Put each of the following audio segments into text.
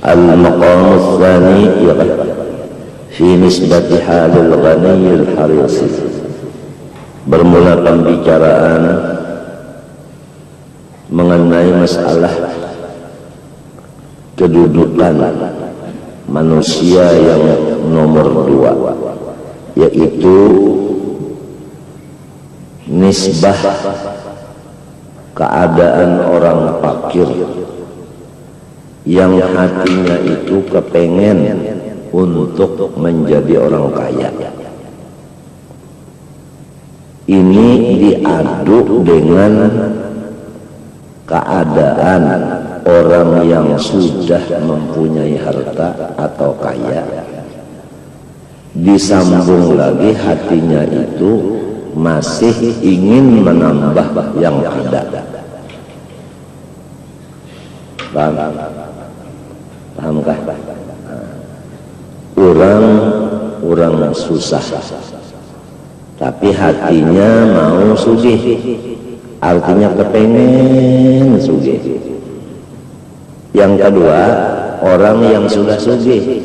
Al-maqamus tsani fi nisbati halil ghaniyil harisi. Bermula pembicaraan mengenai masalah kedudukan manusia yang nomor 2, yaitu nisbah keadaan orang fakir yang hatinya itu kepengen untuk menjadi orang kaya. Ini diadu dengan keadaan orang yang sudah mempunyai harta atau kaya, disambung lagi hatinya itu masih ingin menambah yang ada. Pahamkah? Orang susah, tapi hatinya mau sugih, artinya kepengen sugih. Yang kedua, orang yang sudah sugih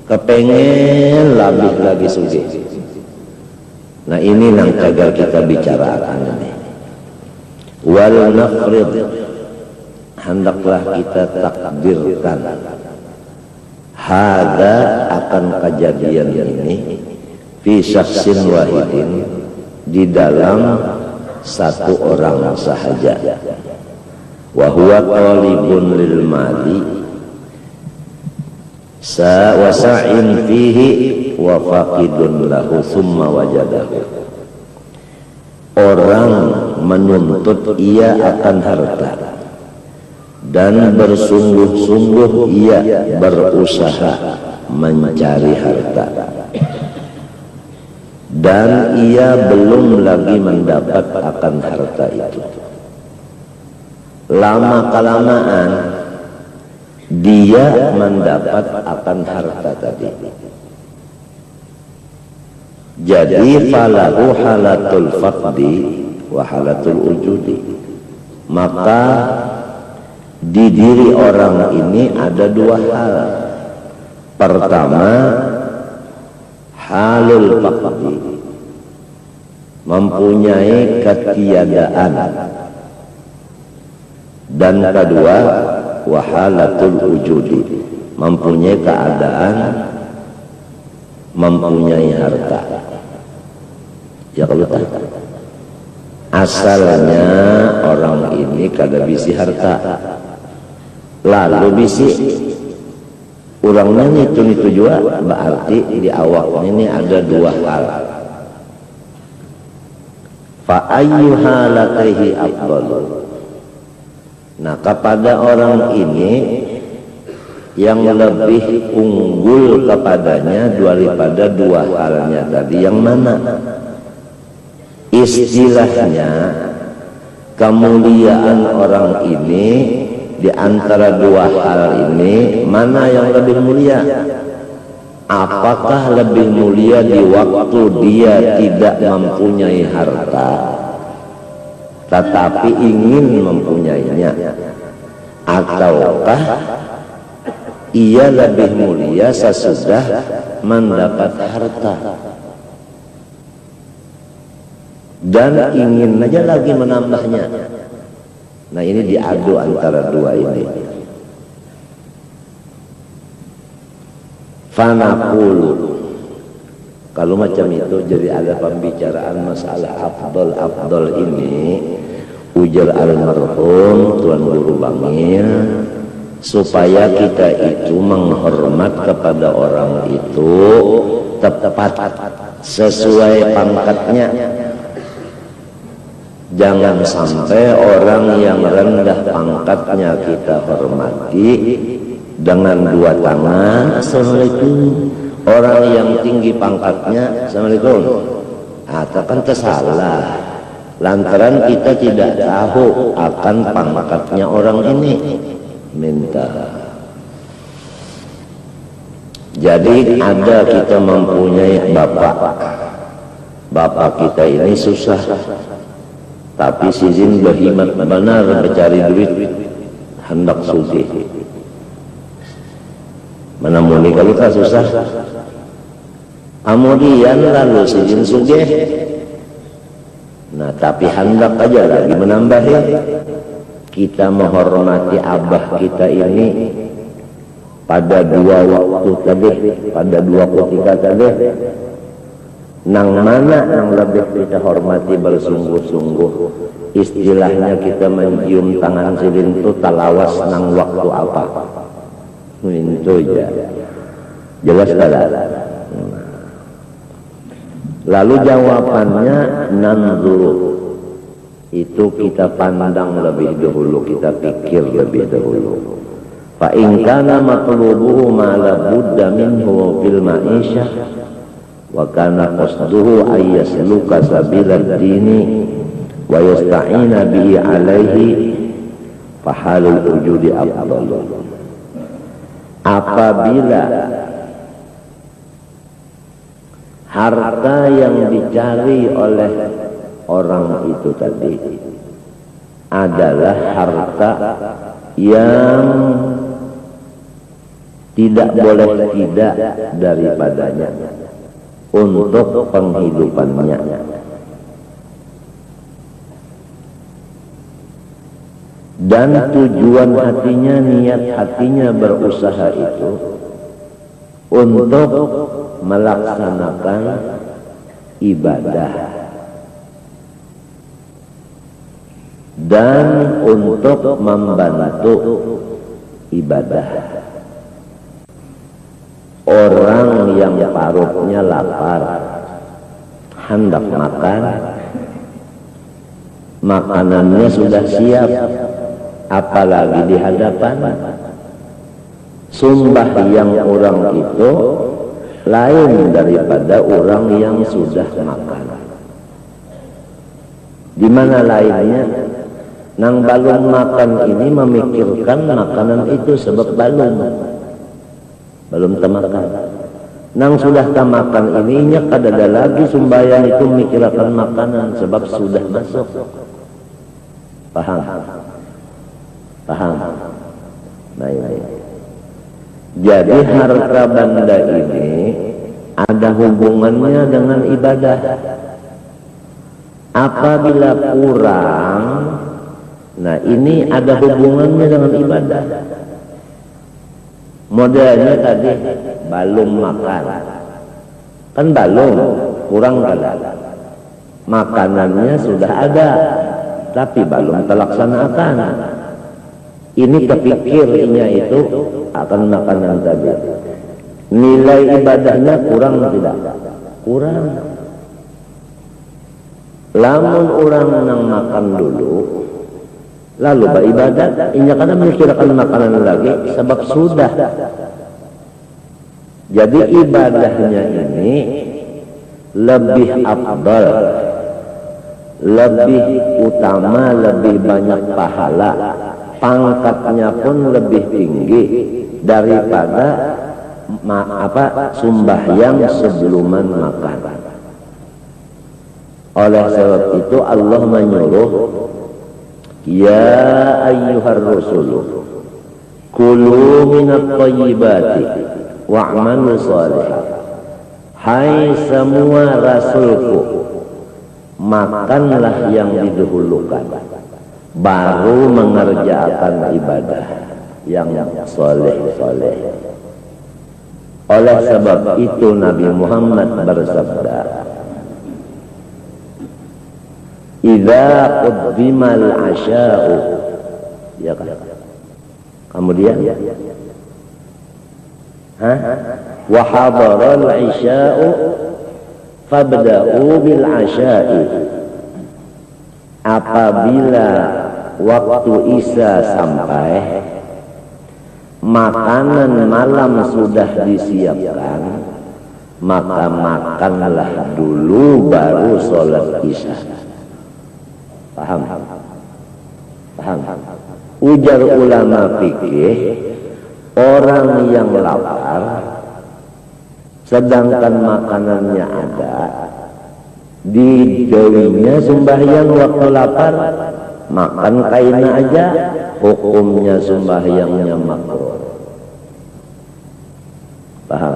kepengen lebih lagi sugih. Nah, ini yang agar kita bicarakan ini. Wal nafrid, hendaklah kita takdirkan hada akan kejadian ini fi syakhsin wahidin, di dalam satu orang sahaja. Wa huwa talibun lil mali wa sa'in fihi wa faqidun lahu thumma wajadahu. Orang menuntut ia akan harta dan bersungguh-sungguh ia berusaha mencari harta, dan ia belum lagi mendapat akan harta itu. Lama-kelamaan dia mendapat akan harta tadi. Jadi falahu halatul faqdi wa halatul wujudi. Maka di diri orang ini ada dua hal. Pertama, halul faqdi, mempunyai ketiadaan. Dan kedua, wahalatul wujudi, mempunyai keadaan, mempunyai harta. Ya, kalau tak, asalnya orang ini kada bisi harta, lalu bisi orangnya itu juga, berarti di awal ini ada dua hal. Fa ayyu halataihi afdal. Nah, kepada orang ini yang lebih unggul kepadanya daripada dua halnya tadi, yang mana? Istilahnya kemuliaan orang ini di antara dua hal ini, mana yang lebih mulia? Apakah lebih mulia di waktu dia tidak mempunyai harta tetapi ingin mempunyainya, ataukah ia lebih mulia sesudah mendapat harta dan ingin aja lagi menambahnya? Nah, ini diadu antara dua ini. Fanaqulu, kalau macam itu jadi ada pembicaraan masalah afdal ini. Ujar almarhum Tuan Guru Bangil, supaya kita itu menghormat kepada orang itu tepat sesuai pangkatnya. Jangan sampai orang yang rendah pangkatnya kita hormati dengan dua tangan, assalamualaikum. Orang yang tinggi pangkatnya, assalamualaikum. Atau kan tersalah, lantaran kita tidak tahu akan pangkatnya orang ini. Minta. Jadi ada kita mempunyai bapak kita ini susah, tapi sizin berhimat benar, mencari duit, hendak sugih. Menemuni kalau tak susah. Kemudian lalu sidin sugih. Nah tapi hendak aja lagi menambahi. Kita menghormati abah kita ini pada dua waktu tadi, pada dua ketika tadi. Nang mana yang lebih kita hormati bersungguh-sungguh. Istilahnya kita mencium tangan sidin itu talawas nang waktu apa. Itu ya. Jelas tak? Lalu jawabannya nanzuru. Itu kita pandang lebih dahulu, kita pikir lebih dahulu. Fa in kana matlubuhu ma la budda minhu fil ma'isyah wa kana qasduhu ay yasluka sabilad dini wa yasta'ina bihi alaihi fa halul wujudi afdal. Apabila harta yang dicari oleh orang itu tadi adalah harta yang tidak boleh tidak daripadanya untuk penghidupannya. Dan tujuan hatinya, niat hatinya berusaha itu untuk melaksanakan ibadah dan untuk membantu ibadah. Orang yang perutnya lapar hendak makan, makanannya sudah siap, apalagi di hadapan. Sembahyang orang itu lain daripada orang yang sudah makan. Di mana lainnya? Nang balung makan ini memikirkan makanan itu sebab belum temakan. Nang sudah temakan ininya kadada lagi sembahyang itu memikirkan makanan sebab sudah masuk. Paham? Paham? Baik. Jadi harta benda ini ada hubungannya dengan ibadah. Apabila kurang, nah ini ada hubungannya dengan ibadah. Modelnya tadi belum makan, kan belum, kurang kan? Makanannya sudah ada, tapi belum terlaksanakan. Ini kepikirnya itu akan makanan tadi. Nilai ibadahnya kurang tidak? Kurang. Lamun orang nang makan dulu, lalu beribadat, inya kadang memikirkan makanan lagi, sebab sudah. Jadi ibadahnya ini lebih afdal, lebih utama, lebih banyak pahala, pangkatnya pun lebih tinggi daripada sembahyang sebelum makan. Oleh sebab itu Allah menyuruh, ya ayyuhar rusulu kulu minat thayyibati wa'malu shalihan. Hai semua rasulku, makanlah yang didahulukan, baru mengerjakan ibadah yang soleh. Oleh sebab itu Nabi Muhammad bersabda, idza quddimal asya'u, ya kan? Kemudian wa hadaral isya'u fabda'u bil asya'i. Apabila waktu isya sampai, makanan malam sudah disiapkan, maka makanlah dulu baru sholat isya. Paham? Ujar ulama fikih, orang yang lapar sedangkan makanannya ada, digawinya sembahyang waktu lapar, makan kaina aja, hukumnya sembahyangnya makruh. Paham?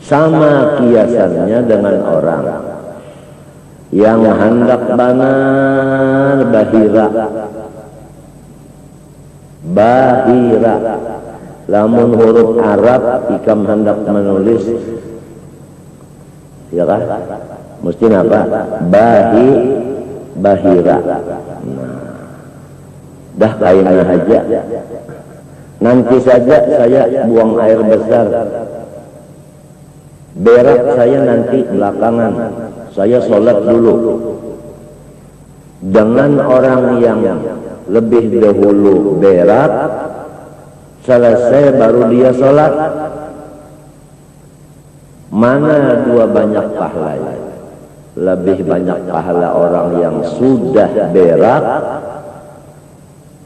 Sama kiasannya dengan orang yang hendak benar bahira, lamun huruf Arab ikam hendak menulis, ya kan? Mesti apa? Bahira. Nah, dah kainnya aja. Nanti saja saya buang air besar. Berak saya nanti belakangan. Saya sholat dulu. Dengan orang yang lebih dahulu berak, selesai baru dia sholat. Mana dua banyak pahala? Lebih banyak pahala orang yang sudah berak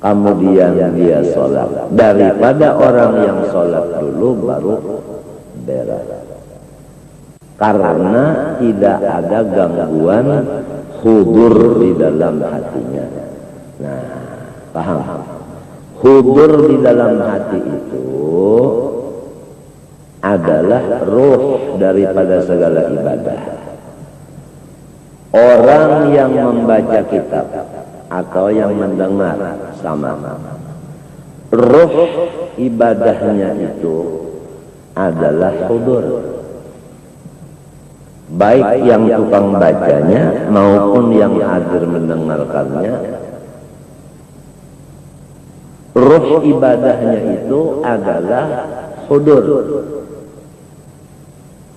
kemudian dia sholat daripada orang yang sholat dulu baru berak, karena tidak ada gangguan hudur di dalam hatinya. Nah, paham? Hudur di dalam hati itu adalah ruh daripada segala ibadah. Orang yang membaca kitab atau yang mendengar sama, ruh ibadahnya itu adalah hudur. Baik yang tukang bacanya maupun yang hadir mendengarkannya, ruh ibadahnya itu adalah hudur.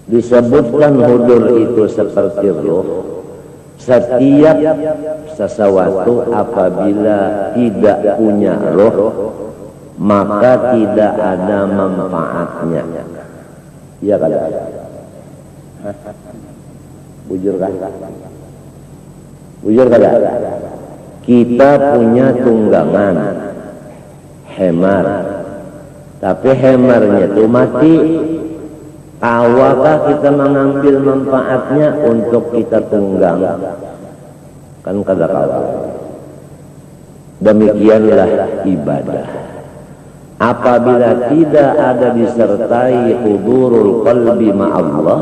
Disebutkan hudur itu seperti ruh. Setiap sesuatu apabila tidak punya ruh, maka tidak ada manfaatnya. Iya kan? Bujur kan? Bujur kan? Kita punya tunggangan hemar, tapi hemarnya itu mati. Awakah kita mengambil manfaatnya untuk kita tunggang? Kan kada kalah. Demikianlah ibadah. Apabila tidak ada disertai hudurul qalbi ma'allah,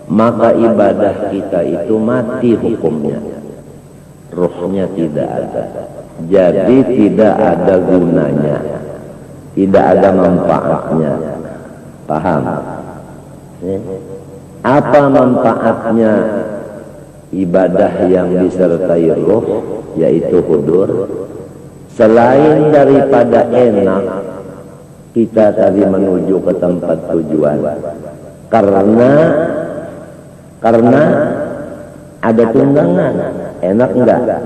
maka ibadah kita itu mati hukumnya. Ruhnya tidak ada. Jadi tidak ada gunanya. Tidak ada manfaatnya. Paham? Apa manfaatnya ibadah yang disertai ruh, yaitu hudur? Selain daripada enak kita tadi menuju ke tempat tujuan, karena ada tunggangan, enak enggak?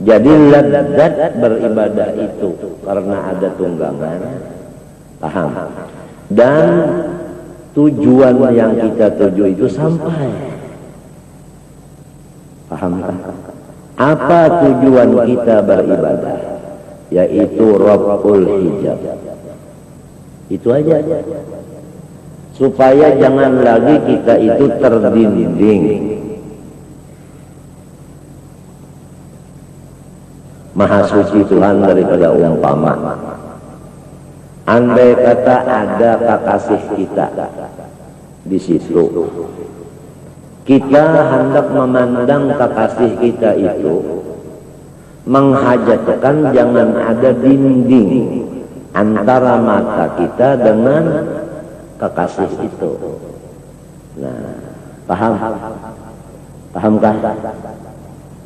Jadi lezat beribadah itu karena ada tunggangan, paham? Dan tujuan yang kita tuju itu sampai. Paham kan? Apa tujuan kita beribadah? Yaitu Rabbul Hijab. Itu aja. Supaya jangan lagi kita itu terdinding. Maha suci Tuhan daripada umpama. Andai kata ada kekasih kita di situ, kita hendak memandang kekasih kita itu, menghajatkan jangan ada dinding antara mata kita dengan kekasih itu. Nah, paham? Pahamkah?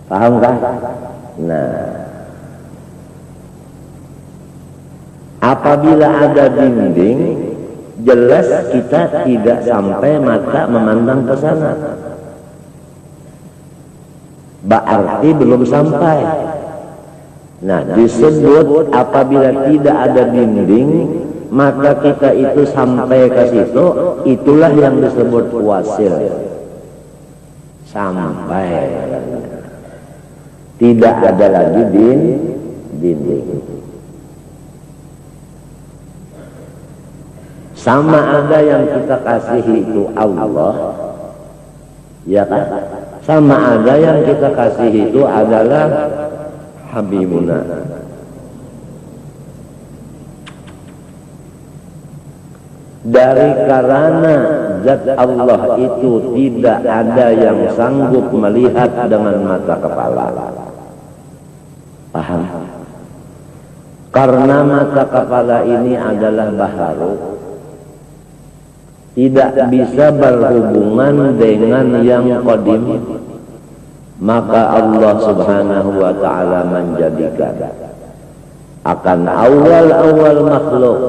Pahamkah? Nah, apabila ada dinding, jelas kita tidak sampai mata memandang ke sana. Berarti belum sampai. Nah, disebut apabila tidak ada dinding, maka kita itu sampai ke situ, itulah yang disebut wasil. Sampai. Tidak ada lagi dinding. Sama ada yang kita kasihi itu Allah, ya kan? Sama ada yang kita kasihi itu adalah Habibuna. dari karena zat Allah itu tidak ada yang sanggup melihat dengan mata kepala. Paham? Karena mata kepala ini adalah baharu, tidak bisa berhubungan dengan yang qadim, maka Allah subhanahu wa ta'ala menjadikan akan awal-awal makhluk,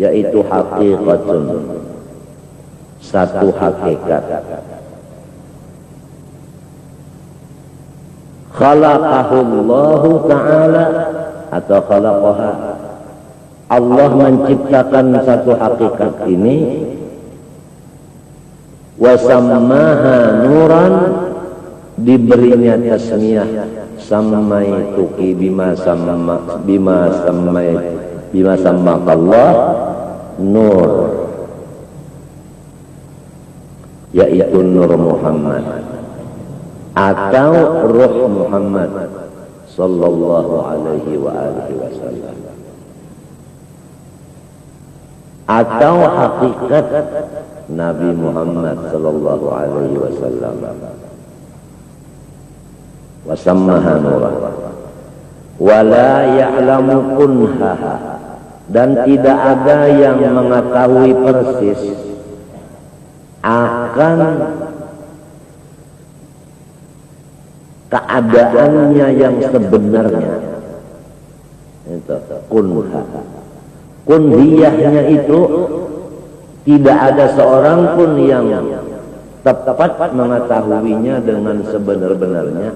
yaitu hakikatun, satu hakikat. Khalaqahullahu ta'ala atau khalaqaha, Allah menciptakan satu hakikat ini, wasammaha nuran, diberinya tasmiyah, sammaituki bima sammakallah nur, yaitu Nur Muhammad atau Ruh Muhammad sallallahu alaihi wa alihi wasallam, atau hakikat Nabi Muhammad sallallahu alaihi wasallam. Wasammaha nuran wala ya'lamu kunhaha, dan tidak ada yang mengetahui persis akan keadaannya yang sebenarnya. Itu kunha, kunhiyahnya itu tidak ada seorang pun yang tepat mengetahuinya dengan sebenar-benarnya,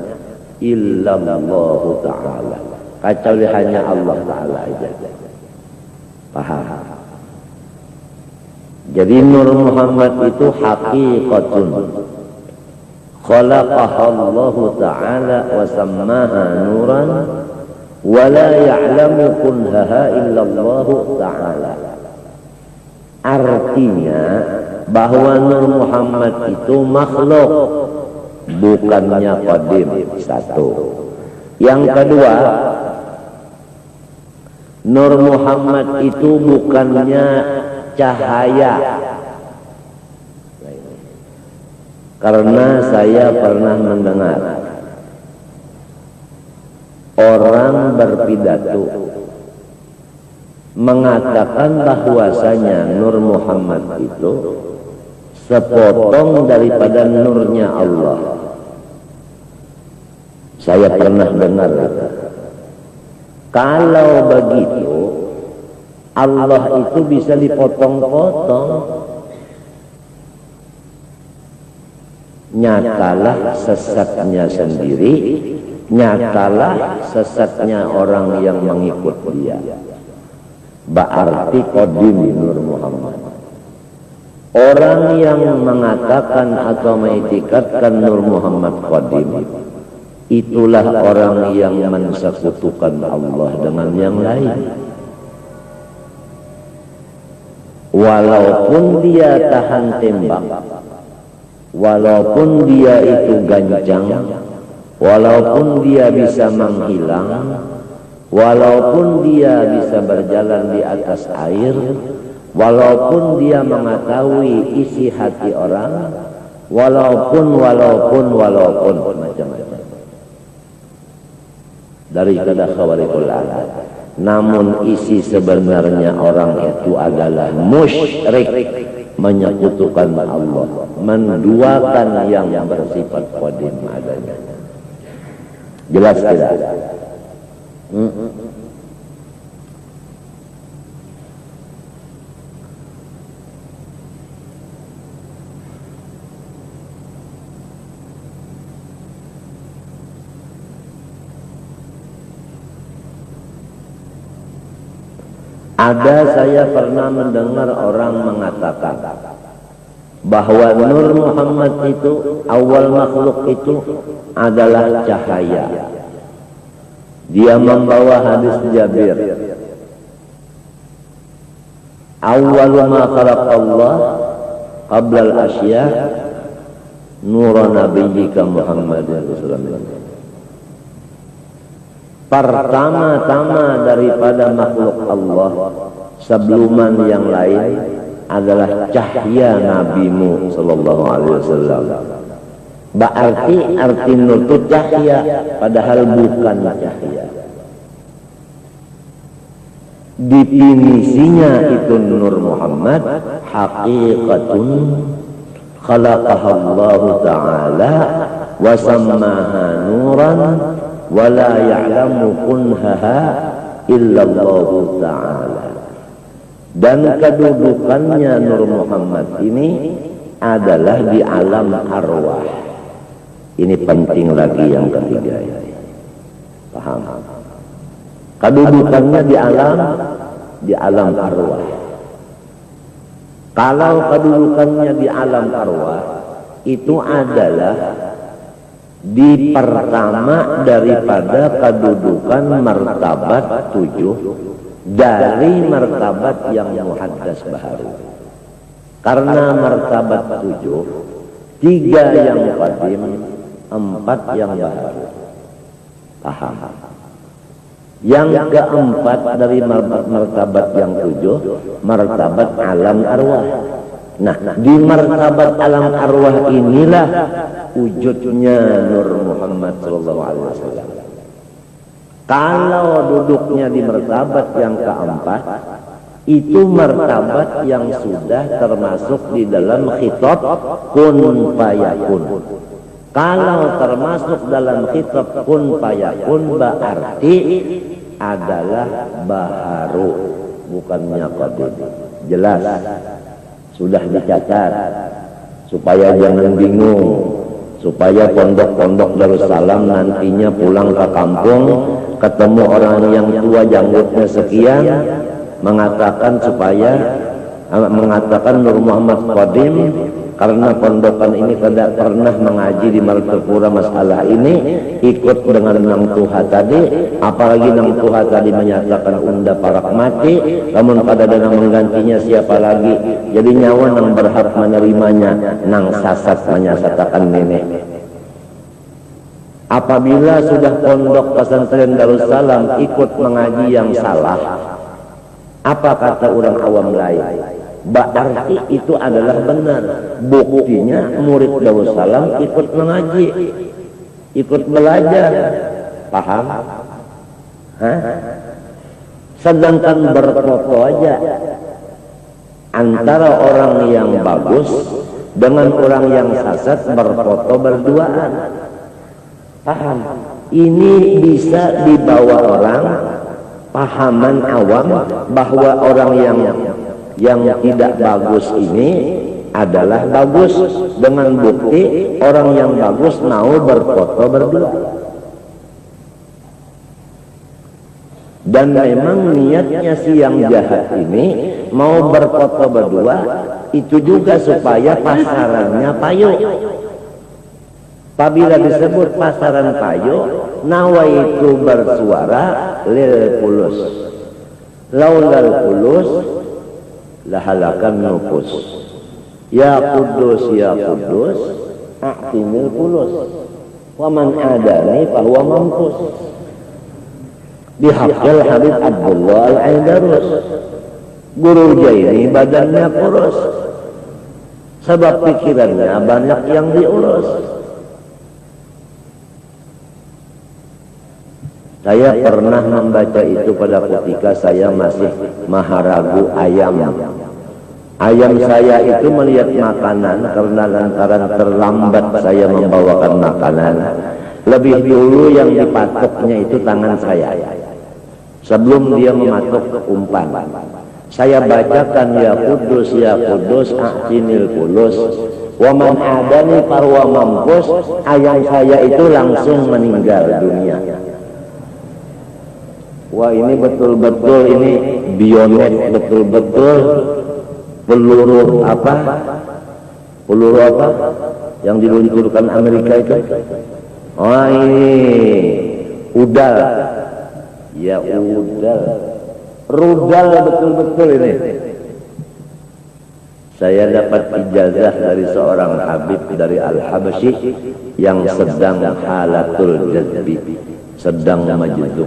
illallahu ta'ala, kecuali hanya Allah Ta'ala aja. Paham? Jadi Nur Muhammad itu hakikatun khalaqahallahu ta'ala wa sammaha nuran wa la ya'lamu kunhaha illallahu ta'ala. Artinya bahwa Nur Muhammad itu makhluk, bukannya qadim. Satu. Yang kedua, Nur Muhammad itu bukannya cahaya. Karena saya pernah mendengar orang berpidato mengatakan bahwasanya Nur Muhammad itu sepotong daripada nurnya Allah. Saya pernah dengar. Kalau begitu, Allah itu bisa dipotong-potong. Nyatalah sesatnya sendiri, nyatalah sesatnya orang yang mengikut dia. Berarti qadim Nur Muhammad. Orang yang mengatakan atau mengitikadkan Nur Muhammad qadim, itulah orang yang mensekutukan Allah dengan yang lain. Walaupun dia tahan tembak, walaupun dia itu ganjang, walaupun dia bisa menghilang, walaupun dia bisa berjalan di atas air, walaupun dia mengetahui isi hati orang, walaupun macam-macam dari kada khawarikul alat, namun isi sebenarnya orang itu adalah musyrik, menyekutukan Allah, menduakan yang bersifat qadim adanya. Jelas tidak? Ada, saya pernah mendengar orang mengatakan bahwa Nur Muhammad itu, awal makhluk itu adalah cahaya. Dia membawa hadis Jabir, awal ma khalaq Allah qabla al-asya nura nabiyyika Muhammadin sallallahu alaihi wasallam. Pertama-tama daripada makhluk Allah sebluman yang lain adalah cahaya nabimu sallallahu alaihi wasallam. Berarti arti nur itu cahaya, padahal bukan cahaya. Definisinya itu nur Muhammad haqiqatun khalaqaha Allah Ta'ala wa sammaha nuran wa la ya'lamu kunhaha illa Allah Ta'ala. Dan kedudukannya nur Muhammad ini adalah di alam arwah. Ini penting lagi yang ketiga ya. Paham? Kedudukannya di alam arwah. Kalau kedudukannya di alam arwah itu adalah di pertama daripada kedudukan martabat 7 dari martabat yang muhaddas baharu. Karena martabat 7, 3 yang qadim, 4 yang baharu. Paham? Yang keempat dari martabat yang 7, martabat alam arwah. Nah, di martabat alam arwah inilah wujudnya Nur Muhammad SAW. Kalau duduknya di martabat yang keempat, itu martabat yang sudah termasuk di dalam khitab kun fayakun. Kalau termasuk dalam kitab kun fayakun berarti adalah baharu, bukannya qadim. Jelas, sudah dicatat supaya jangan bingung, supaya pondok-pondok Darussalam nantinya pulang ke kampung ketemu orang yang tua janggutnya sekian mengatakan Nur Muhammad qadim. Karena pondokan ini tidak pernah mengaji di Martapura masalah ini, ikut dengan Nang Tuha tadi, apalagi Nang Tuha tadi menyatakan unda parak mati, namun pada dana menggantinya siapa lagi? Jadi nyawa Nang berhak menerimanya, Nang Sasat menyatakan nenek. Apabila sudah pondok pesantren Darussalam ikut mengaji yang salah, apa kata orang awam lain? Berarti itu adalah benar. Buktinya murid Darussalam ikut mengaji, ikut belajar. Paham? Sedangkan berfoto aja antara orang yang bagus dengan orang yang sesat berfoto berduaan. Paham? Ini bisa dibawa orang pahaman awam bahwa orang yang tidak bagus ini adalah bagus, dengan bukti orang yang bagus mau berfoto berdua. Dan memang niatnya si yang jahat ini mau berfoto berdua itu juga supaya pasarannya payu. Apabila disebut pasaran payu, nawaitu bersuara lil pulus, laulal pulus lahalakan nufus. Ya Kudus, ya Kudus, a'tinil pulus, wa man adani fahuwa mampus. Bihaqil Habib Abdullah Al-Aidarus, Guru Jaini badannya kurus, sebab pikirannya banyak yang diurus. Saya pernah membaca itu pada ketika saya masih maharagu ayam. Ayam saya itu melihat makanan karena lantaran terlambat saya membawakan makanan. Lebih dulu yang dipatoknya itu tangan saya. Sebelum dia mematok umpan. Saya bacakan ya Kudus, a'tinil pulus. Wa man adani farwa mampus. Ayam saya itu langsung meninggal dunia. Wah, ini betul-betul ini bionet, betul-betul peluru apa yang diluncurkan Amerika itu. Oh, ini udal, ya udal, rudal betul-betul ini. Saya dapat ijazah dari seorang habib dari Al-Habsyi yang sedang halatul jazbi, sedang majdub.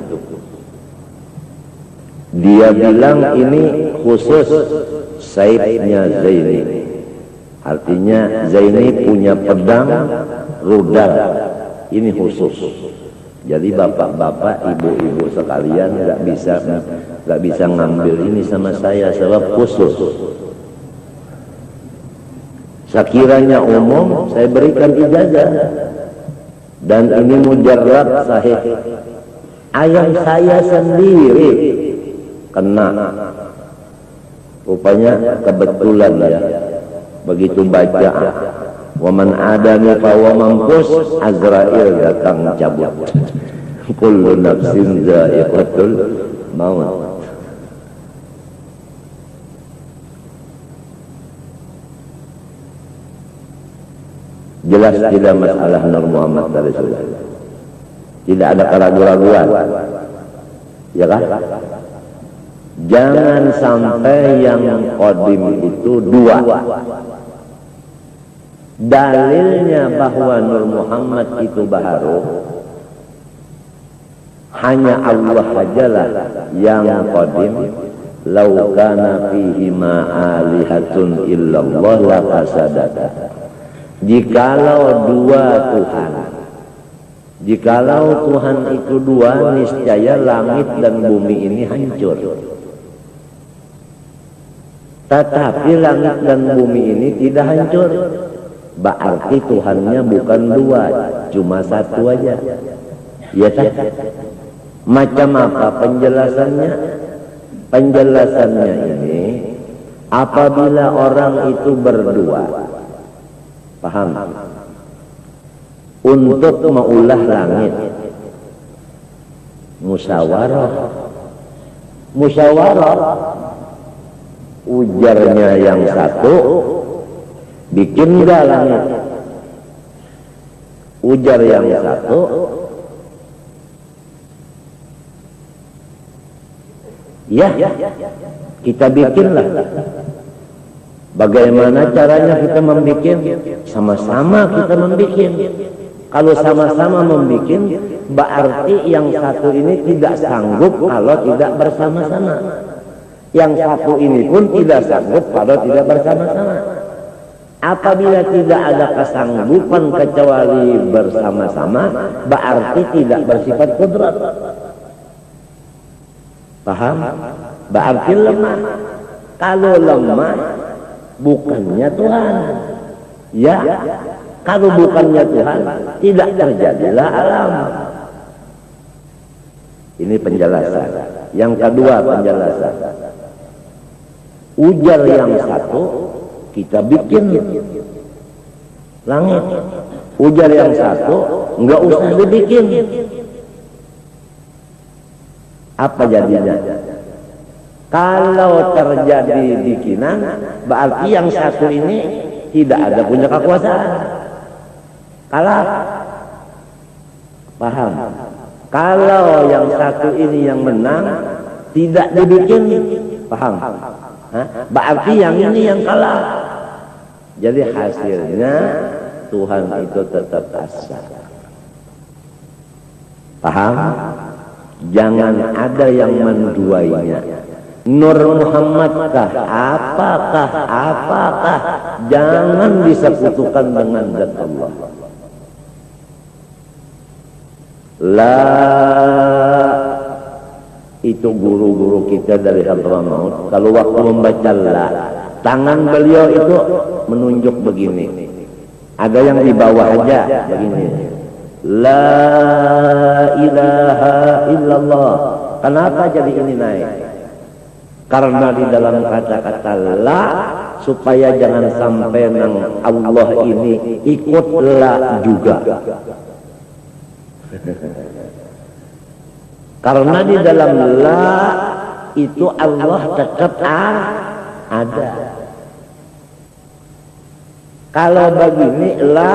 Dia bilang ini khusus Saibnya Zaini. Artinya Zaini punya pedang rudal, ini khusus. Jadi bapak-bapak, ibu-ibu sekalian nggak bisa ngambil ini sama saya sebab khusus. Sekiranya umum saya berikan ijazah, dan ini mujarrad sahih. Ayah saya sendiri kena, rupanya kebetulan ya, begitu baca wa man adani fa wa mampus, Azrail datang cabut. Kullu nafsin dha'iqatul maut. Jelas tidak masalah Nur Muhammad Rasulullah. Tidak ada keraguan-raguan. Ya kan? Jangan sampai yang qadim itu dua. Dalilnya bahwa Nur Muhammad itu baharu, hanya Allah sajalah yang qadim. Lau kana fihi ma alihatun illallah la fasadata. Jikalau dua Tuhan, jikalau Tuhan itu dua, niscaya langit dan bumi ini hancur. Tetapi langit dan bumi ini tidak hancur, berarti Tuhannya bukan dua, cuma satu aja. Ya tak? Macam apa penjelasannya? Penjelasannya ini, apabila orang itu berdua, paham? Untuk meulah langit, musyawarah. Ujarnya yang satu, bikin enggak langit. Ujar yang satu, ya, kita bikinlah. Bagaimana caranya kita membuat? Sama-sama kita membuat. Kalau sama-sama membuat, berarti yang satu ini tidak sanggup kalau tidak bersama-sama. Yang satu ini pun tidak sanggup kalau tidak bersama-sama. Apabila tidak ada kesanggupan kecuali bersama-sama, berarti tidak bersifat kudrat. Paham? Berarti lemah. Kalau lemah, bukannya Tuhan. Ya, kalau bukannya Tuhan, tidak terjadilah alam. Ini penjelasan. Yang kedua penjelasan. Ujar yang satu, kita bikin langit. Ujar yang satu, enggak usah dibikin. Apa jadinya? Kalau terjadi bikinan, berarti yang satu ini tidak ada punya kekuasaan. Kalah. Paham? Kalau yang satu ini yang menang, tidak dibikin. Paham? Berarti yang ini yang kalah. Jadi hasilnya Tuhan itu tetap asa. Paham? Jangan ada yang menduainya. Nur Muhammadkah? Apakah? Jangan disekutukan dengan zat Allah. La, itu guru-guru kita dari Hadramaut. Kalau waktu membaca la, tangan beliau itu menunjuk begini. Ada yang di bawah aja begini. La ilaha illallah. Kenapa jadi ini naik? Karena di dalam kata-kata la, supaya jangan sampai nang Allah ini ikut la juga. Karena di dalam la itu Allah tetap ada. Kalau begini la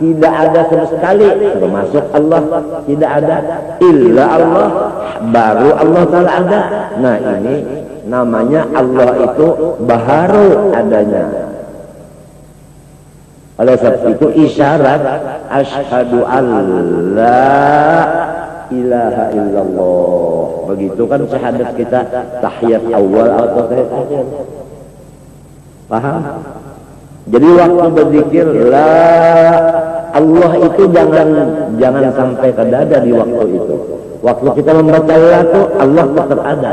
tidak ada sama sekali, termasuk Allah tidak ada, illa Allah, baru Allah Ta'ala ada. Nah ini namanya Allah itu baharu adanya. Oleh sebab itu isyarat asyhadu alla ilaha illallah. Begitu kan syahadat kita, tahiyat awal atau tahiyat akhir. Paham? Jadi waktu berzikir la Allah itu jangan sampai ke dada di waktu itu. Waktu kita membaca la itu Allah tetap ada.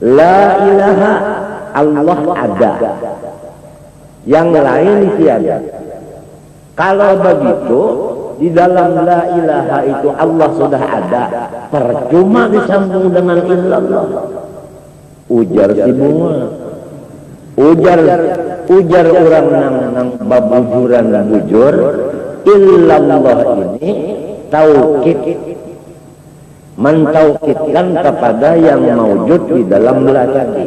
La ilaha Allah ada. Yang lain tiada. Kalau begitu di dalam la ilaha itu Allah sudah ada, percuma disambung dengan illallah. Ujar si bunga, ujar orang nang babujuran bujur, illallah ini taukid, mentaukidkan kepada yang maujud di dalam la tadi.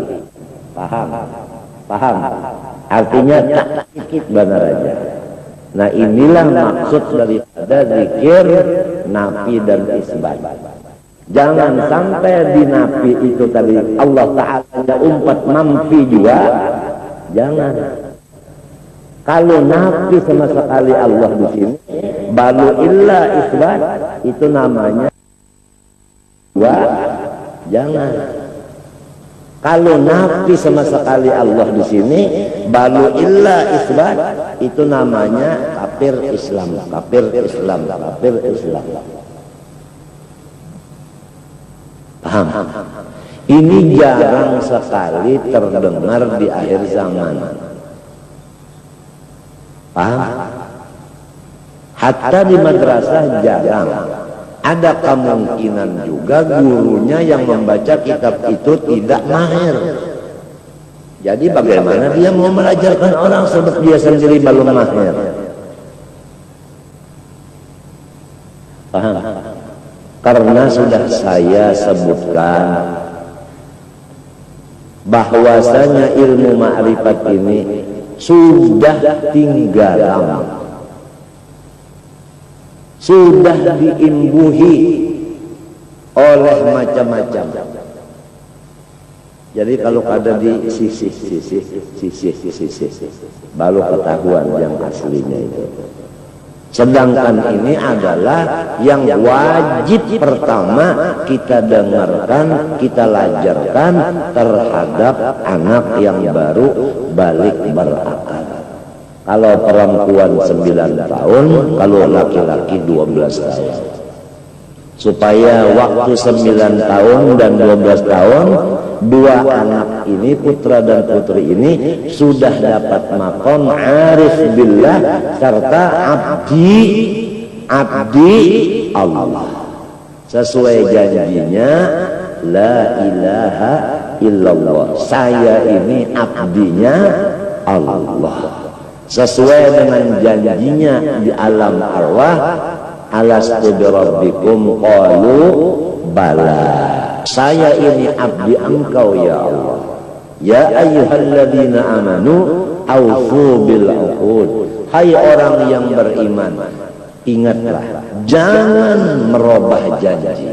Paham? Artinya tak sedikit benar aja. Nah inilah maksud daripada zikir nafi dan isbat. Jangan sampai di nafi itu tadi Allah Ta'ala ada umpat mamfi juga. Jangan. Kalau nafi sama sekali Allah di sini, balu illa isbat itu namanya dua. Jangan. Kalau nafi sama sekali Allah di sini, balu illa isbat itu namanya kafir Islam. Paham? Ini jarang sekali terdengar di akhir zaman. Paham? Hatta di madrasah jarang. Ada kemungkinan juga gurunya yang membaca kitab itu tidak mahir. Jadi bagaimana dia mau mengajarkan orang sebab dia sendiri belum mahir? Paham? Karena sudah saya sebutkan bahwasanya ilmu ma'rifat ini sudah tinggalan, sudah diimbuhi oleh macam-macam. Jadi kalau ada di sisi baru ketahuan yang aslinya itu. Sedangkan ini adalah yang wajib pertama kita dengarkan, kita lajarkan terhadap anak yang baru balik berakal. Kalau perempuan 9 tahun, kalau laki-laki 12 tahun. Supaya waktu 9 tahun dan 12 tahun, dua anak ini, putra dan putri ini, sudah dapat maqam arif billah serta abdi Allah. Sesuai janjinya, la ilaha illallah. Saya ini abdinya Allah. Sesuai dengan janjinya di alam arwah, alastu birabbikum qalu bala. Saya ini abdi engkau ya Allah. Ya ayyuhalladzina amanu aufu bil uqud. Hai orang yang beriman, ingatlah, jangan merubah janji.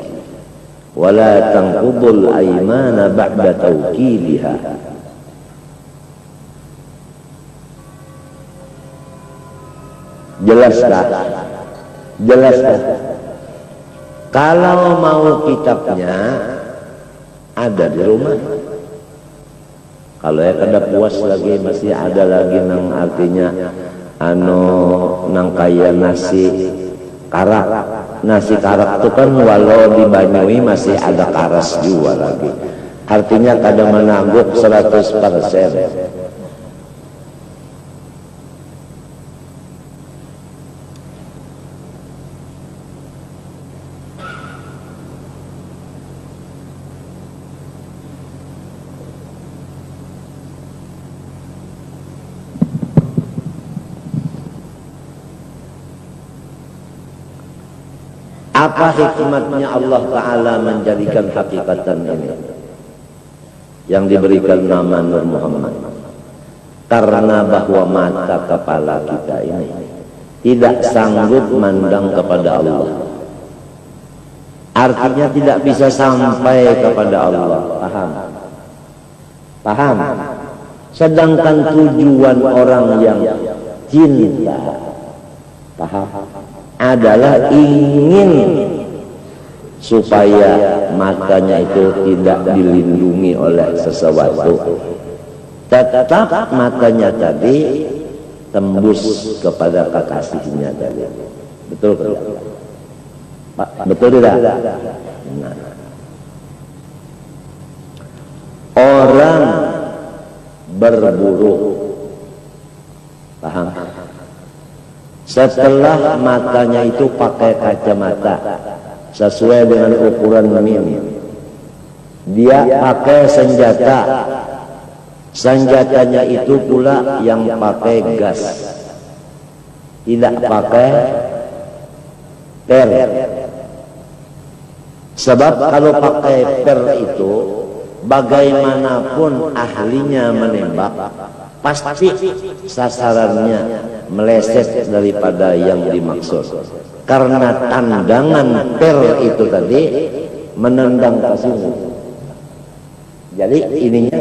Wala tanqudul aymana ba'da tawkidiha. Jelaskan. Kalau mau kitabnya ada di rumah. Kalau ya kada puas lagi masih ada lagi nang artinya nang kaya nasi karak. Nasi karak itu kan walau di Banyui masih ada karas juga lagi. Artinya kada menangguk 100%. Apa hikmatnya Allah Ta'ala menjadikan hakikatan ini yang diberikan nama Nur Muhammad? Karena bahwa mata kepala kita ini tidak sanggup mandang kepada Allah. Artinya tidak bisa sampai kepada Allah. Paham? Sedangkan tujuan orang yang cinta, paham? adalah ingin supaya matanya itu tidak dilindungi oleh sesuatu. Tetap matanya tadi tembus kepada kekasihnya tadi. Betul tidak? Pak, betul tidak? Nah. Orang berburu, paham? Setelah matanya itu pakai kacamata sesuai dengan ukuran minim, dia pakai senjata. Senjatanya itu pula yang pakai gas, tidak pakai per. Sebab kalau pakai per itu, bagaimanapun ahlinya menembak, pasti sasarannya meleset daripada yang dimaksud. Karena tandangan per itu tadi menendang ke sini. Jadi ininya,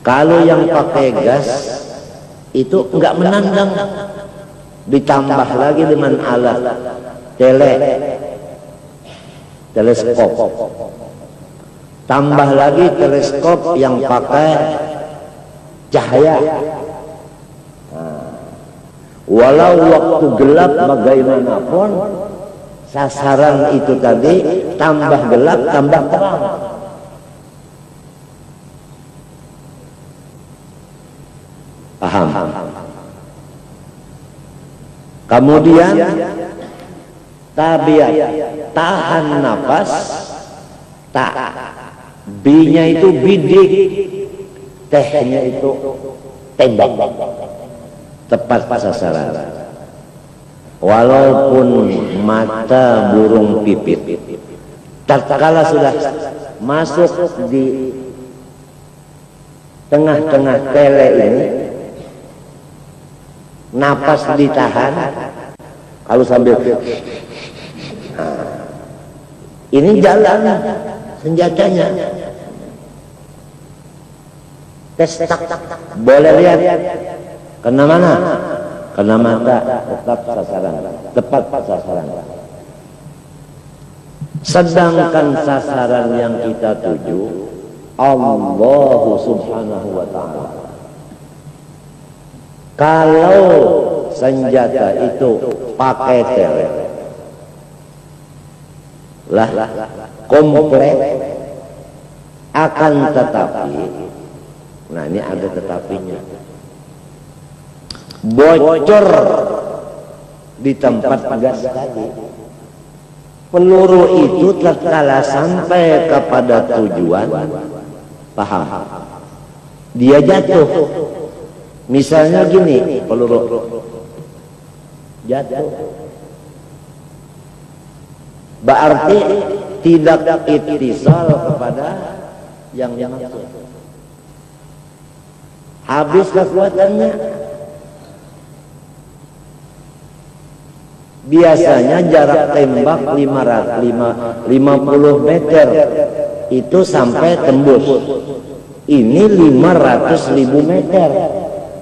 kalau yang pakai gas itu enggak menandang, ditambah lagi dengan alat teleskop, tambah lagi teleskop yang pakai cahaya. Walau waktu gelap bagaimanapun, sasaran itu tadi tambah gelap tambah terang. Paham? Kemudian tabiat, tahan nafas, tak, B-nya itu bidik, T-nya itu tembak, tepat sasaran. Walaupun mata burung pipit, tatkala sudah masuk di tengah-tengah tele ini, napas ditahan. Kalau sambil ini jalan senjatanya, tes tak, boleh lihat kena mana? Kena mata, tetap sasaran, tepat sasaran. Sedangkan sasaran yang kita tuju Allah Subhanahu wa ta'ala. Kalau senjata itu pakai tele lah komplek, akan tetapi, nah ini ada tetapinya, bocor di tempat gas tadi. Peluru itu tatkala sampai kepada tujuan, paham, dia jatuh. Misalnya gini, peluru jatuh, berarti tidak ittisal kepada yang dimaksud. Habis kekuatannya. Biasanya jarak tembak 50 meter itu sampai tembus. Ini 500.000 meter.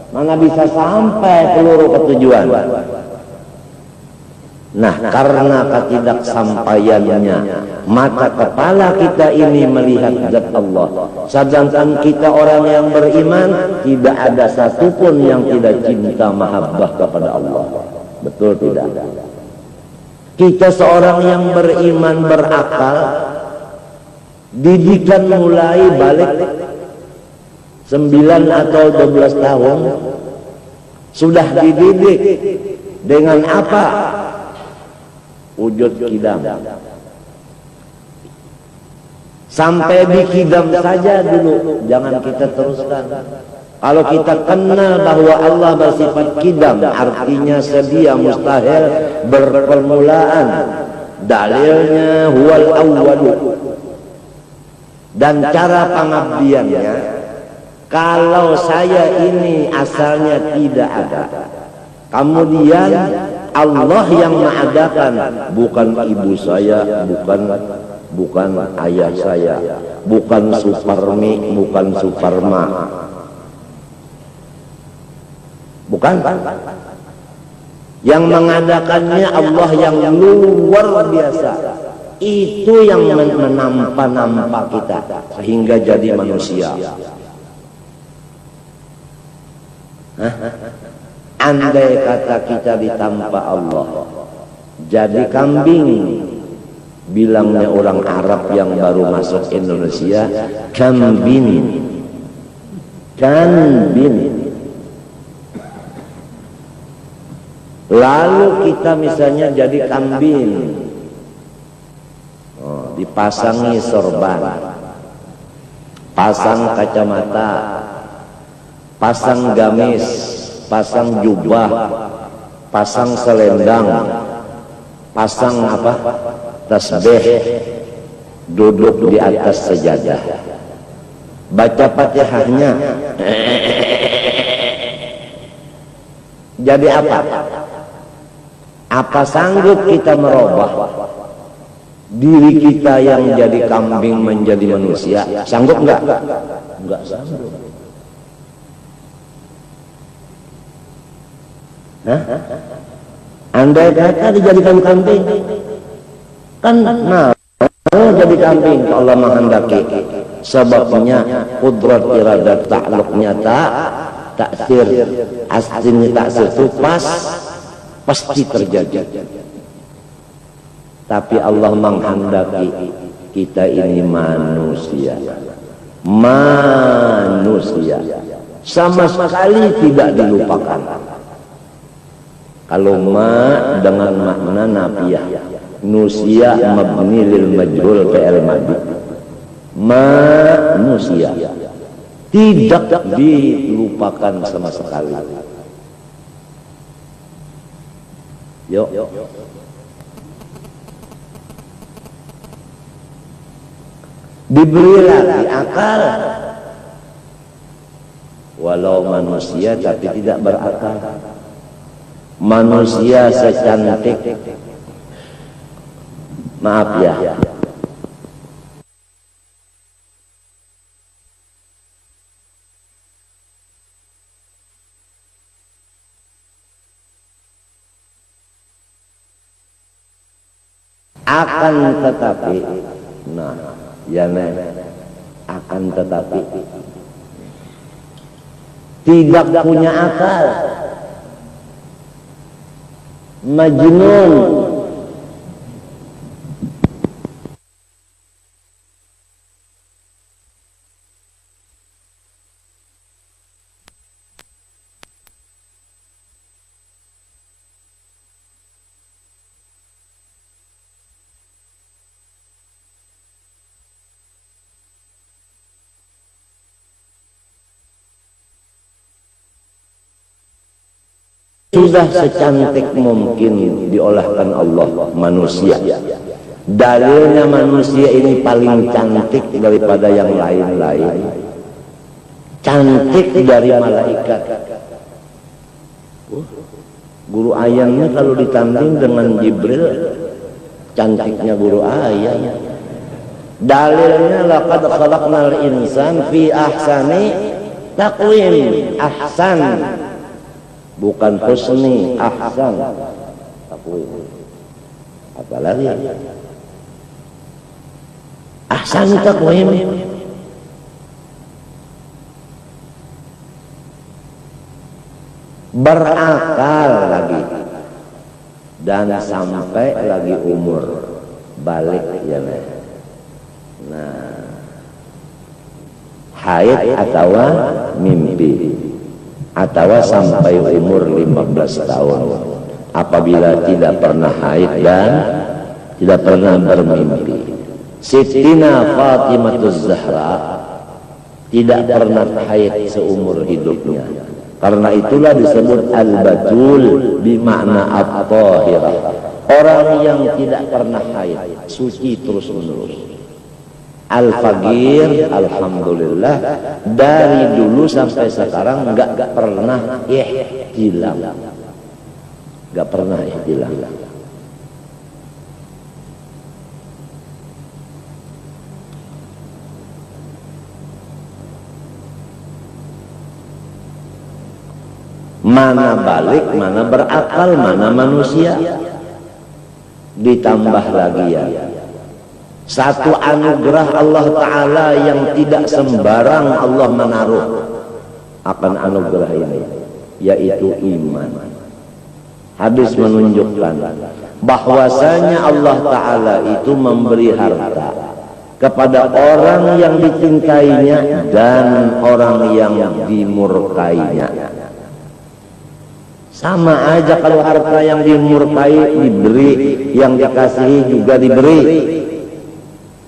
Mana bisa sampai peluru ke tujuan? Nah, karena ketidaksampaiannya, mata kepala kita ini melihat zat Allah. Sedangkan kita orang yang beriman, tidak ada satupun yang tidak cinta mahabbah kepada Allah. Betul tidak? Kita seorang yang beriman, berakal, didikan mulai balik 9 atau 12 tahun, sudah dididik dengan apa? Wujud kidam. Sampai di kidam saja dulu, jangan kita teruskan. Kalau kita kenal bahwa Allah bersifat kidam, artinya sedia, mustahil, berpermulaan. Dalilnya huwal awwalu. Dan cara pengabdiannya, kalau saya ini asalnya tidak ada, kemudian Allah yang mengadakan, bukan ibu saya, bukan ayah saya, bukan Suparmi, bukan Suparma, bukan. Yang mengadakannya Allah yang luar biasa. Itu yang menampa-nampa kita sehingga jadi manusia. Andai kata kita ditampa Allah jadi kambing, bilangnya orang Arab yang baru masuk Indonesia, kambing. Lalu kita misalnya jadi kambing, dipasangi sorban, pasang kacamata, pasang gamis, pasang jubah, pasang selendang, pasang tasbih, duduk di atas sejadah, baca Fatihahnya. Jadi apa? Apa sanggup kita merubah diri kita yang jadi kambing menjadi manusia? Sanggup enggak? Enggak sanggup. Andai kata dijadikan kambing, kan mau jadi kambing Allah menghendaki. Sebabnya kudrat iradat takluknya taksir, aslinya taksir itu pasti terjadi. Tapi Allah menghendaki kita ini manusia sama sekali tidak dilupakan. Kalau dengan makna nafiyah, nusia mabni lil majhul fi'il madhi, manusia tidak dilupakan sama sekali. Yuk. Diberi lagi akal, walau manusia tapi tidak berakal. Manusia secantik, maaf ya, akan tetapi, akan tetapi tidak punya akal, majnun. Sudah secantik mungkin diolahkan Allah manusia. Dalilnya manusia ini paling cantik daripada yang lain-lain. Cantik dari malaikat. Guru ayamnya kalau ditanding dengan Jibril, cantiknya guru ayam. Dalilnya laqad khalaqnal insan fi ahsani taqwim. Ahsan, bukan husni, ahsan. Apalagi ahsan taqwim. Berakal lagi dan sampai lagi umur balik ya. Nah, haid atau mimpi atau sampai umur 15 tahun apabila tidak pernah haid dan tidak pernah bermimpi. Sittina Fatimatuz Zahra tidak pernah haid seumur hidupnya. Karena itulah disebut al-batul bimakna at-tahirah. Orang yang tidak pernah haid, suci terus-menerus. Al-faqir, alhamdulillah, dari dulu sampai sekarang enggak pernah ihtilam. Enggak pernah ihtilam. mana balik, mana berakal, mana manusia. Ditambah lagi ya, satu anugerah Allah Ta'ala yang tidak sembarang Allah menaruh akan anugerah ini, yaitu iman. Hadis menunjukkan bahwasanya Allah Ta'ala itu memberi harta kepada orang yang dicintainya dan orang yang dimurkainya. Sama aja kalau harta yang dimurkai diberi, yang dikasihi juga diberi.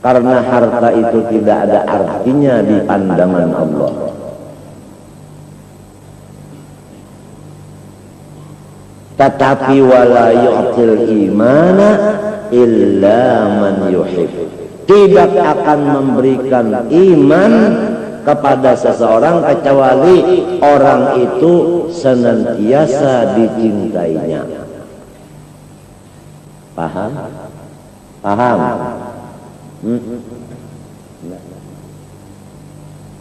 Karena harta itu tidak ada artinya di pandangan Allah. Tetapi wala yu'til imana illa man yuhib. Tidak akan memberikan iman kepada seseorang kecuali orang itu senantiasa dicintainya. Paham? Paham?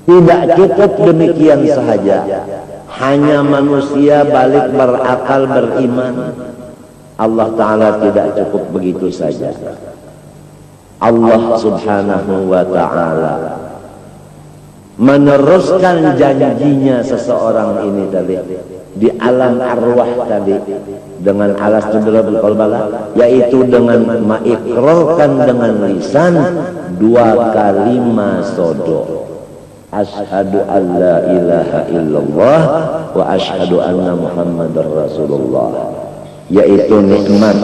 Tidak cukup demikian saja. Hanya manusia balik berakal beriman. Allah Ta'ala tidak cukup begitu saja. Allah Subhanahu wa Ta'ala meneruskan janjinya seseorang ini tadi di alam arwah tadi dengan alas tudrabul qalbala, yaitu dengan mengikrarkan dengan lisan dua kalimat sodo, asyhadu an la ilaha illallah wa asyhadu anna muhammadar rasulullah, yaitu nikmat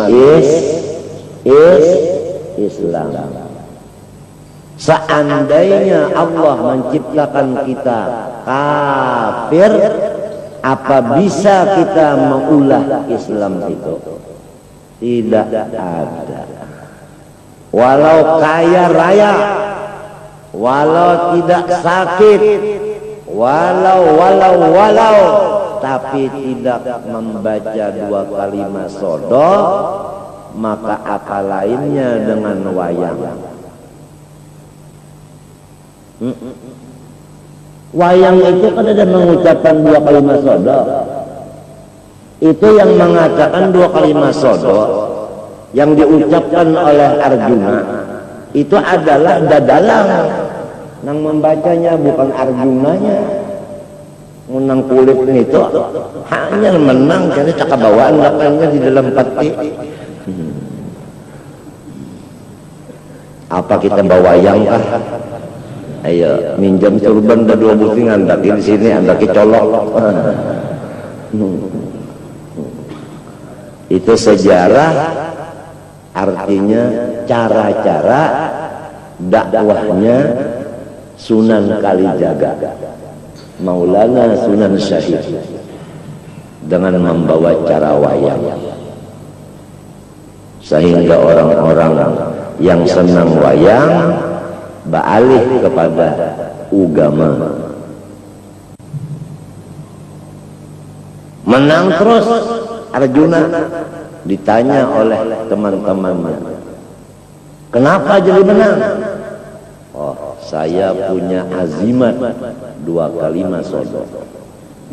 Islam. Seandainya Allah menciptakan kita kafir, apa bisa kita mengulah Islam itu? Tidak ada. Walau kaya raya, walau tidak sakit, walau, tapi tidak membaca dua kalimat sodo, maka apa lainnya dengan wayang? Wayang itu kan ada mengucapkan dua kalimat sodo. Itu yang mengatakan dua kalimat sodo yang diucapkan oleh Arjuna itu adalah dadalang. Nang membacanya bukan Arjunanya. Menang kulit itu hanya menang karena cakap bawaan belakangnya di dalam peti. Apa kita bawa wayang kah? Ayo minjam turban dan 2 buting andaki di sini, andaki colok. Itu sejarah, artinya cara-cara dakwahnya Sunan Kalijaga, Maulana Sunan Syahid, dengan membawa cara wayang, sehingga orang-orang yang senang wayang beralih kepada agama. Menang terus Arjuna, ditanya oleh teman-temannya, kenapa jadi menang? Oh, saya punya azimat dua kalimat sodo.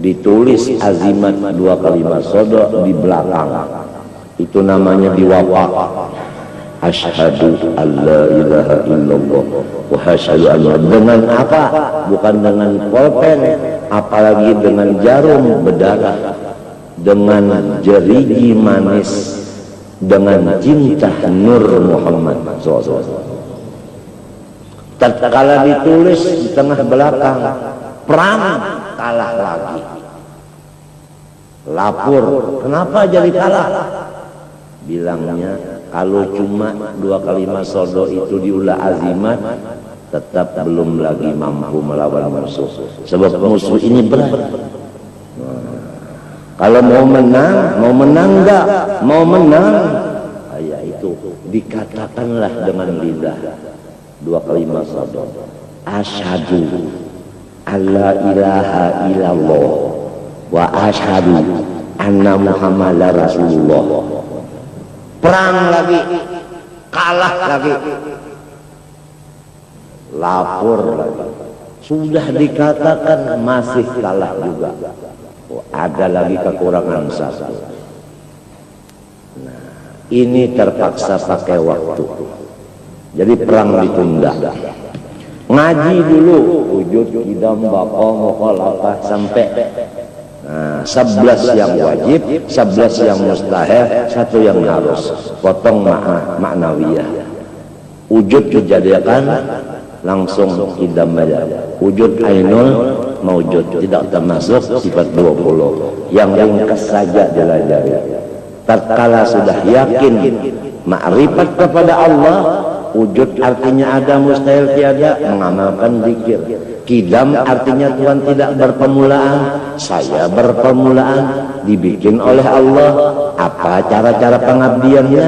Ditulis azimat dua kalimat sodo di belakang. Itu namanya diwapak. Asyhadu alla ilaha illallah wa asyhadu anna, dengan apa? Bukan dengan pulpen, apalagi dengan jarum berdarah, dengan jeriji manis, dengan cinta Nur Muhammad SAW. Tatkala ditulis di tengah belakang, perang kalah lagi. Lapor, kenapa jadi kalah? Bilangnya, kalau cuma dua kalimat sodo itu diulah azimat, tetap belum lagi mampu melawan musuh. Sebab musuh ini berat. Kalau mau menang enggak? Mau menang, ya itu dikatakanlah dengan lidah dua kalimat sodo. Asyhadu alla ilaha illallah wa asyhadu anna muhammadar rasulullah. Perang lagi, kalah lagi, lapor lagi, sudah dikatakan masih kalah juga. ada lagi kekurangan satu. Nah, ini terpaksa pakai waktu. Jadi perang ditunda. Ngaji dulu wujud idam bapa mukhalafah sampai 11 yang wajib, 11 yang mustahil, 1 yang harus. Potong maknawiyah. Wujud dijadikan langsung idam aja. Wujud ainul maujud, tidak termasuk sifat 20. Yang ringkas saja dilajari. Tatkala sudah yakin makrifat kepada Allah, wujud artinya ada, mustahil tiada, mengamalkan zikir. Kidam artinya Tuhan tidak berpermulaan, saya berpermulaan, dibikin oleh Allah. Apa cara-cara pengabdiannya?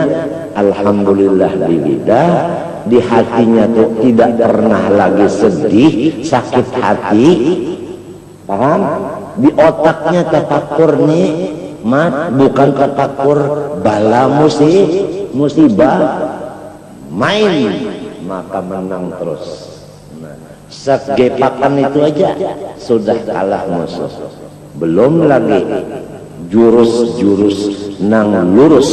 Alhamdulillah di lidah, di hatinya tuh tidak pernah lagi sedih, sakit hati. Paham? Di otaknya tafakur nikmat, bukan tafakur bala musibah. Main maka menang terus. Segepakan itu aja sudah kalah musuh. Belum lagi jurus-jurus nang lurus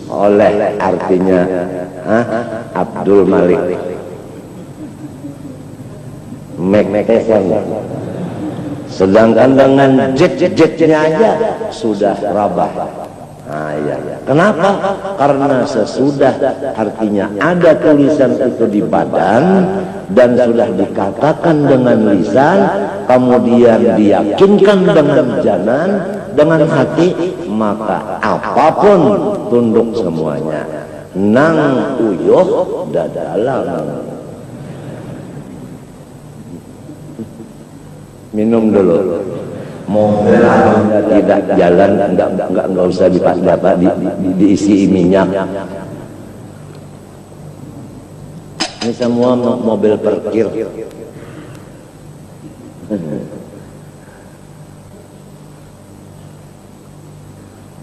oleh artinya Abdul Malik Mektesan. Sedangkan dengan jet-jetnya aja sudah rabah. Nah, ya. Kenapa? Karena sesudah artinya ada tulisan itu di badan dan sudah dikatakan dengan lisan, kemudian diyakinkan dengan janan, dengan hati, maka apapun tunduk semuanya. Nang uyuh dadalang. Minum dulu. Mobil tidak jalan, enggak usah diisi minyak. Ini semua mobil parkir.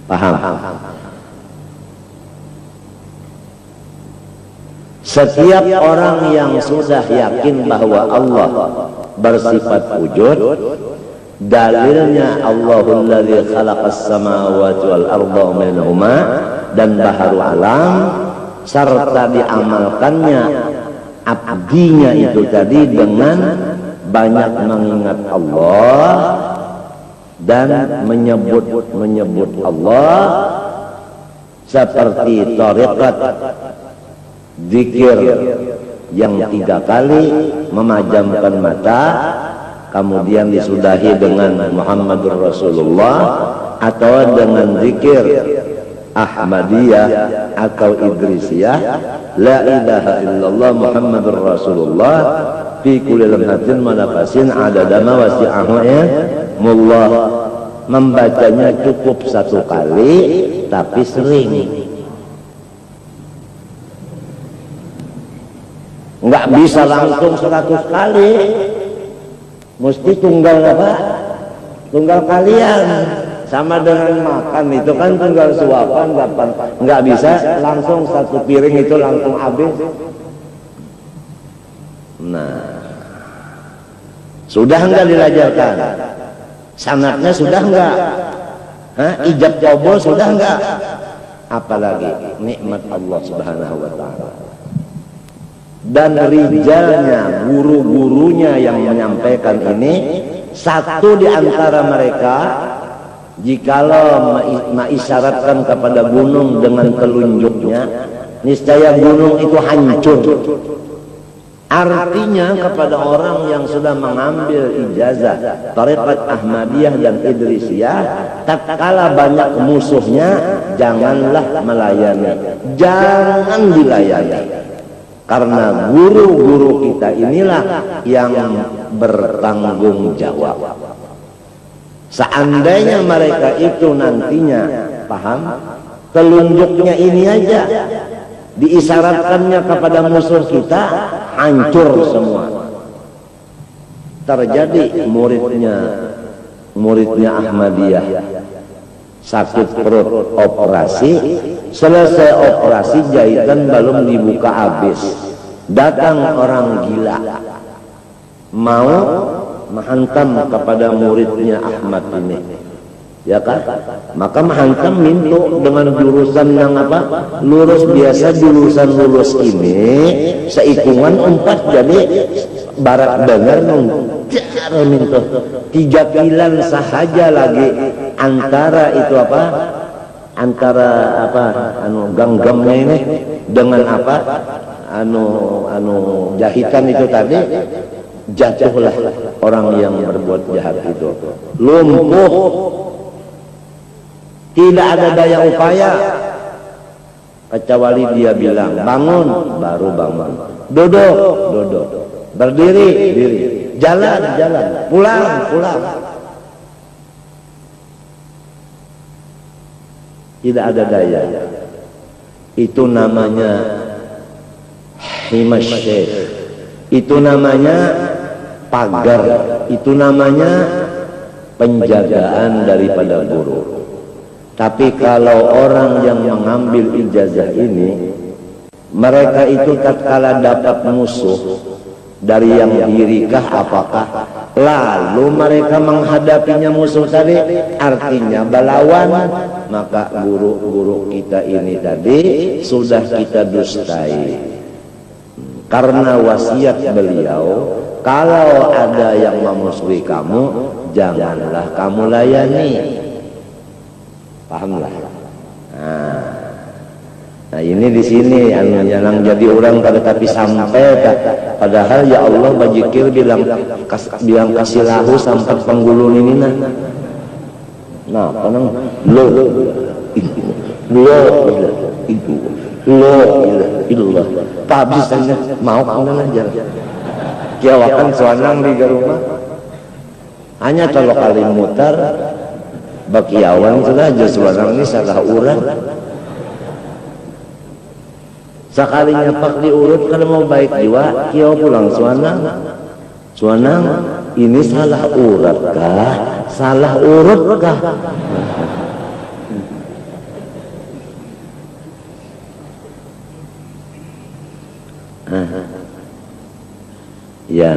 Paham? Setiap orang yang sudah yakin bahwa Allah bersifat wujud, dalilnya Allahul ladzi khalaqas samawati wal arda minhuma dan baharu alam, serta diamalkannya abdinya itu tadi dengan banyak mengingat Allah dan menyebut Allah seperti thariqat zikir yang 3 kali memajamkan mata, kemudian disudahi dengan Muhammadur Rasulullah, atau dengan zikir Ahmadiyah atau Idrisiyah, la ilaha illallah Muhammadur Rasulullah fi kulli lamhatin manafasin adada ma wasi'ahu mullah. Membacanya cukup 1 kali tapi sering, nggak bisa langsung 100 kali. Mesti tunggal apa? Tunggal kalian. Sama dengan makan itu kan tunggal suapan, nggak bisa langsung 1 piring itu langsung habis. Nah, sudah nggak dilajarkan? Sanatnya sudah nggak? Ijab qabul sudah nggak? Apalagi nikmat Allah Subhanahu wa Ta'ala. Dan rijalnya, guru-gurunya yang menyampaikan ini, satu di antara mereka jikalau mengisyaratkan kepada gunung dengan telunjuknya, niscaya gunung itu hancur. Artinya kepada orang yang sudah mengambil ijazah Thariqat Ahmadiyah dan Idrisiyah, tatkala banyak musuhnya, janganlah melayani, jangan dilayani. Karena guru-guru kita inilah yang bertanggung jawab. Seandainya mereka itu nantinya, paham, telunjuknya ini aja diisyaratkannya kepada musuh kita, hancur semua. Terjadi muridnya Ahmadiyah sakit perut, operasi, selesai operasi jahitan belum dibuka habis, datang orang gila mau menghantam kepada muridnya Ahmad ini. ya kan? Maka menghantam mintu dengan jurusan yang apa? Lurus. Biasa jurusan lurus ini seikungan 4, jadi barat dengar cara mintu 3 kilan sahaja lagi antara itu apa? Antara apa? Ganggamnya ini dengan apa? Jahitan itu tadi, jatuhlah orang yang berbuat jahat itu, lumpuh, tidak ada daya upaya kecuali dia bilang bangun, baru bangun, duduk, berdiri, diri, jalan, pulang. Tidak ada daya. Itu namanya himasyekh, itu namanya pagar, itu namanya penjagaan daripada guru. Tapi kalau orang yang mengambil ijazah ini, mereka itu tatkala dapat musuh dari yang dirikah apakah, lalu mereka menghadapinya musuh tadi, artinya balawan, maka guru-guru kita ini tadi sudah kita dustai. Karena wasiat beliau, kalau ada yang memusuhi kamu, janganlah kamu layani. Pahamlah. Nah ini di sini yang jadi orang pada tapi sampai padahal ya Allah bajikir bilang kasih lahu sampai penggulun ini nah panang lo ilah pabisanya mau kemana aja kiawakan suanang di rumah hanya kalau kali mutar bakiawan saja suanang ini salah urang. Sekalinya pak diurut kalau mau baik jiwa, kiau pulang suanang ini salah urat kah? Salah urut kah? Ya.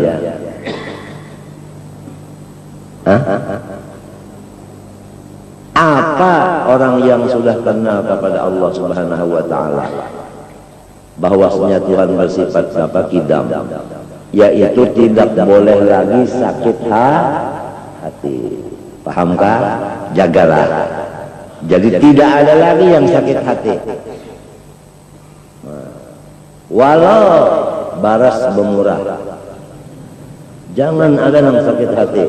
Apa orang yang sudah kenal kepada Allah Subhanahu wa taala? Bahwasanya Tuhan bersifat kidam, yaitu tidak boleh lagi sakit hati. Pahamkah? Jagalah. Jadi tidak ada lagi yang sakit hati. Walau baras bermurah, jangan ada yang sakit hati.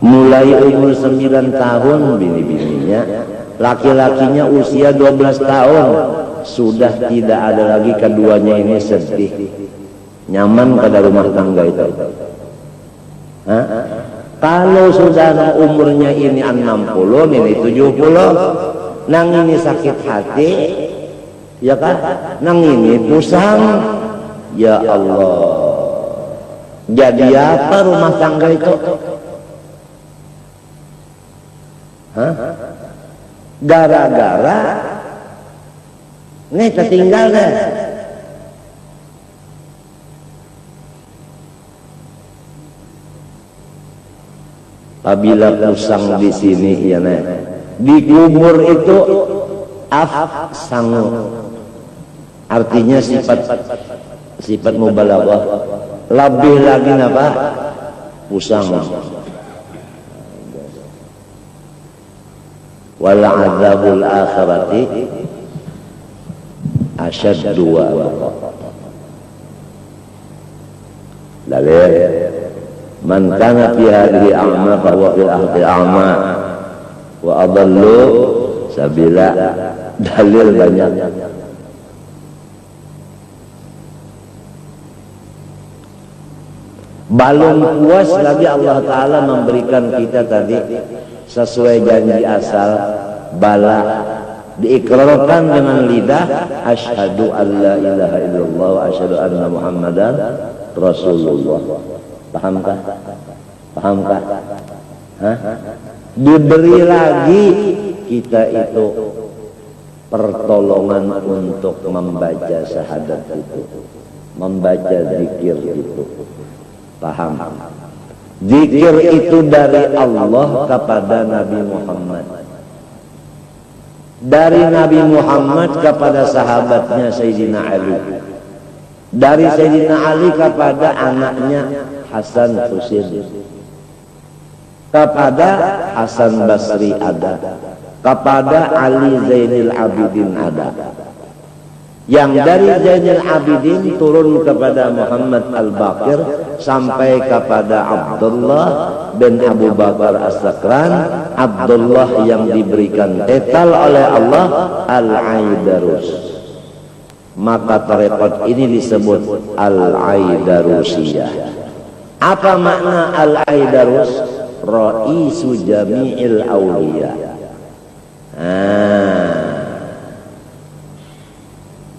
Mulai umur 9 tahun bini-bininya, laki-lakinya usia 12 tahun, sudah tidak ada lagi keduanya ini sedih, nyaman pada rumah tangga itu. Kalau sudah umurnya ini 60, ini 70, nang ini sakit hati, ya kan? Nang ini pusang, ya Allah. Jadi apa rumah tangga itu? Gara-gara nih tertinggal deh. Apabila pusang di sini ya nih, di kubur itu sangu, artinya sifat mubalaghah, lebih lagi apa? Pusang. Wal adzabul akhirati asyaddu wa abqa. Dalil man kana fi hadhihi a'ma fa huwa fil akhirati a'ma wa adallu sabila. Dalil banyak. Belum puas lagi Allah Ta'ala memberikan kita tadi sesuai janji asal bala, diikrarkan dengan lidah asyhadu an la ilaha illallah wa asyhadu anna muhammadan rasulullah. Pahamkah? Diberi lagi kita itu pertolongan untuk membaca syahadat itu, membaca zikir itu. Paham? Zikir itu dari Allah kepada Nabi Muhammad, dari Nabi Muhammad kepada sahabatnya Sayyidina Ali, dari Sayyidina Ali kepada anaknya Hasan Husain, kepada Hasan Basri ada, kepada Ali Zainil Abidin ada, yang dari Zainil Abidin turun kepada Muhammad Al-Baqir sampai kepada Abdullah bin Abu Bakar As-Sakran, Abdullah yang diberikan titel oleh Allah Al-Aidarus. Maka tarekat ini disebut Al-Aidarusiyah. Apa makna Al-Aidarus? Ra'isu Jami'il Awliya.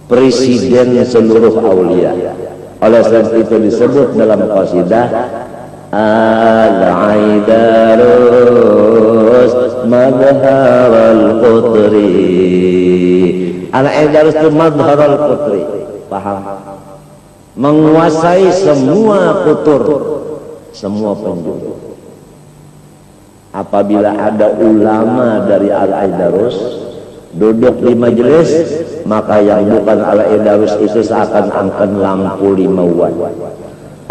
Presiden seluruh aulia. Oleh sebab itu disebut dalam qasidah Al-Aidarus madhar al-qutri. Al-Aidarus itu madhar al-qutri. Paham? Menguasai semua kutur, semua penjuru. Apabila ada ulama dari Al-Aidarus duduk di majelis, maka yang bukan Al-Aidarus itu seakan-akan lampu 5 watt.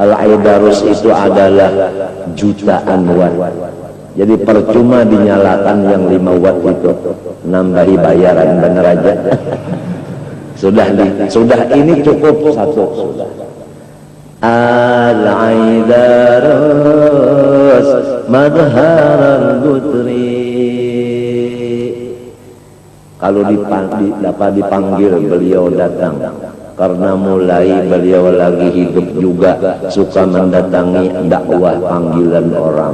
Al-Aidarus itu adalah jutaan watt. Jadi percuma dinyalakan yang 5 watt itu, nambahi bayaran bener aja. Sudah ini cukup satu sudah. Al-Aidarus madharan gutri. Kalau dapat dipanggil beliau datang, karena mulai beliau lagi hidup juga suka mendatangi dakwah panggilan orang,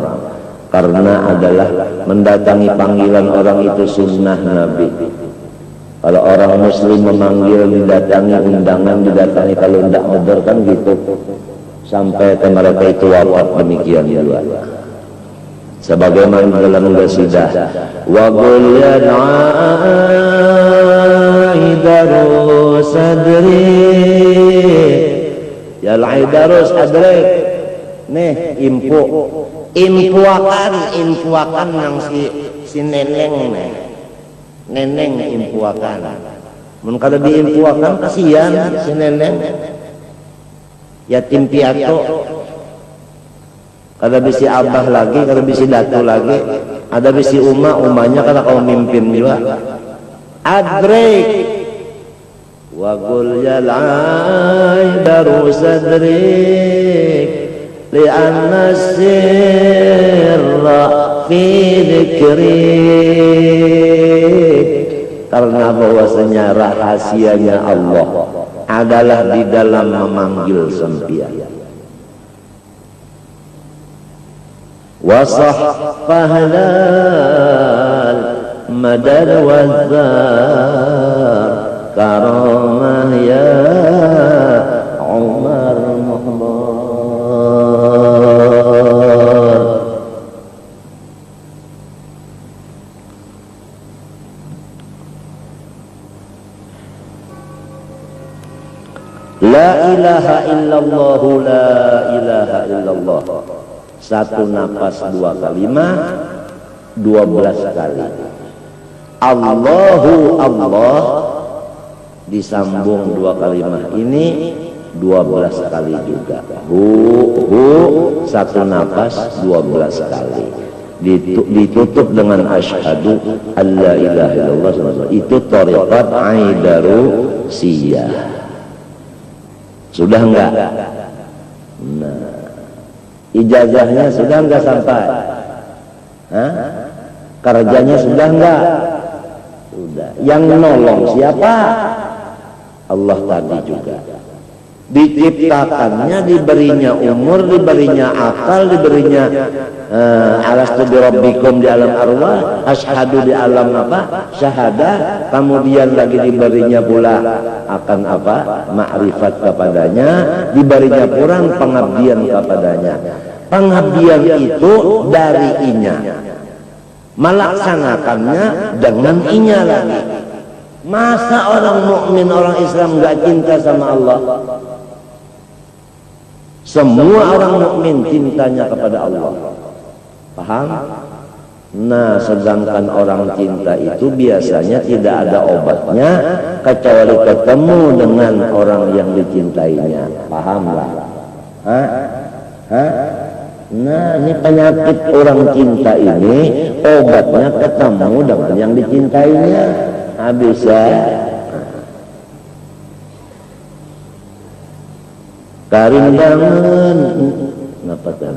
karena adalah mendatangi panggilan orang itu sunnah Nabi. Kalau orang muslim memanggil, didatangi, undangan didatangi, kalau tidak order kan gitu, sampai mereka itu wafat demikian juga. Sebagaimana dalam qasidah wa qul ya Aidarus adri, ya Aidarus adri, nih impuakan yang si neneng impuakan. Mun kada diimpuakan kasihan si neneng, yatim piatu. Ada bisi abah lagi, ada bisi datu lagi, ada bisi umahnya karena kau mimpin juga. Adrik wa qul ya Aidarus adrik li anna sirra fi dzikri, karena bahwasanya rahasianya Allah adalah di dalam memanggil sempian. وصح فهلال مدد والزار كرامة يا عمر مخبار. La ilaha illallah, la ilaha illallah. Satu napas 2 kalimat 12 kali. Allahu Allah disambung 2 kalimat ini 12 kali juga. Hu satu napas 12 kali. Ditutup dengan asyhadu alla ilaha illallah. Itu thariqat Aidarusiyah. Sudah enggak? Nah, ijazahnya sudah enggak sampai? Hah? Kerjanya sudah enggak? Sudah. Yang menolong siapa? Allah tadi juga. Diciptakannya, diberinya umur, diberinya akal, diberinya alastu birabbikum di alam arwah, asyhadu di alam apa? Syahadah. Kemudian lagi diberinya pula akan apa? Ma'rifat kepadanya, diberinya kurang pengabdian kepadanya. Pengabdian itu dari inya, melaksanakannya dengan inya lagi. Masa orang mukmin, orang Islam nggak cinta sama Allah? Semua orang mukmin cintanya kepada Allah. Paham? Nah, sedangkan orang cinta itu biasanya tidak ada obatnya kecuali ketemu dengan orang yang dicintainya. Pahamlah? Hah? Nah, ini penyakit orang cinta ini, obatnya ketemu dengan yang dicintainya. Habis ya. Karindangan. Kenapa tuh?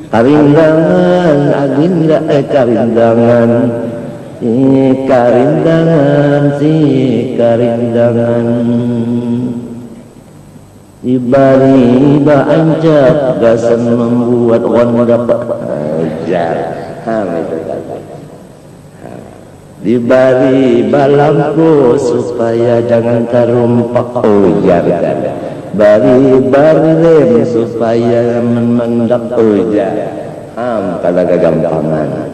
Karindangan, aginda karindangan. Karindangan tiba-tiba ancap gasan membuat orang dapat ajar. Tiba-tiba lampu supaya jangan terumpak ujar. Bari-bari lem supaya mendak ujar. Kada gagampangan.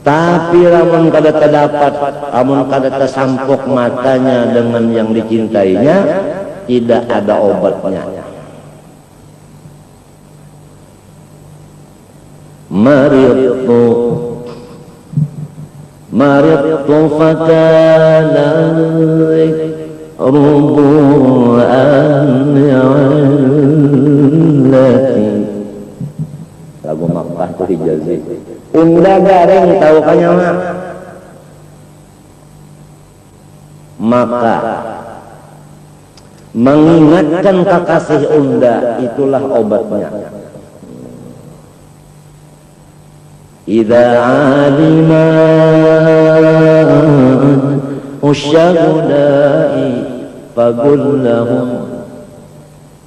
Tapi lamun kada terdapat, lamun kada tersampok matanya dengan yang dicintainya, tidak ada obatnya. Maritu fakana rubu'an ya'allati. Lagu Makkah itu Hijazi. Unda garing tahu kanya maka mengingatkan kekasih unda itulah obatnya. Idza alima usyagudai faqul lahum,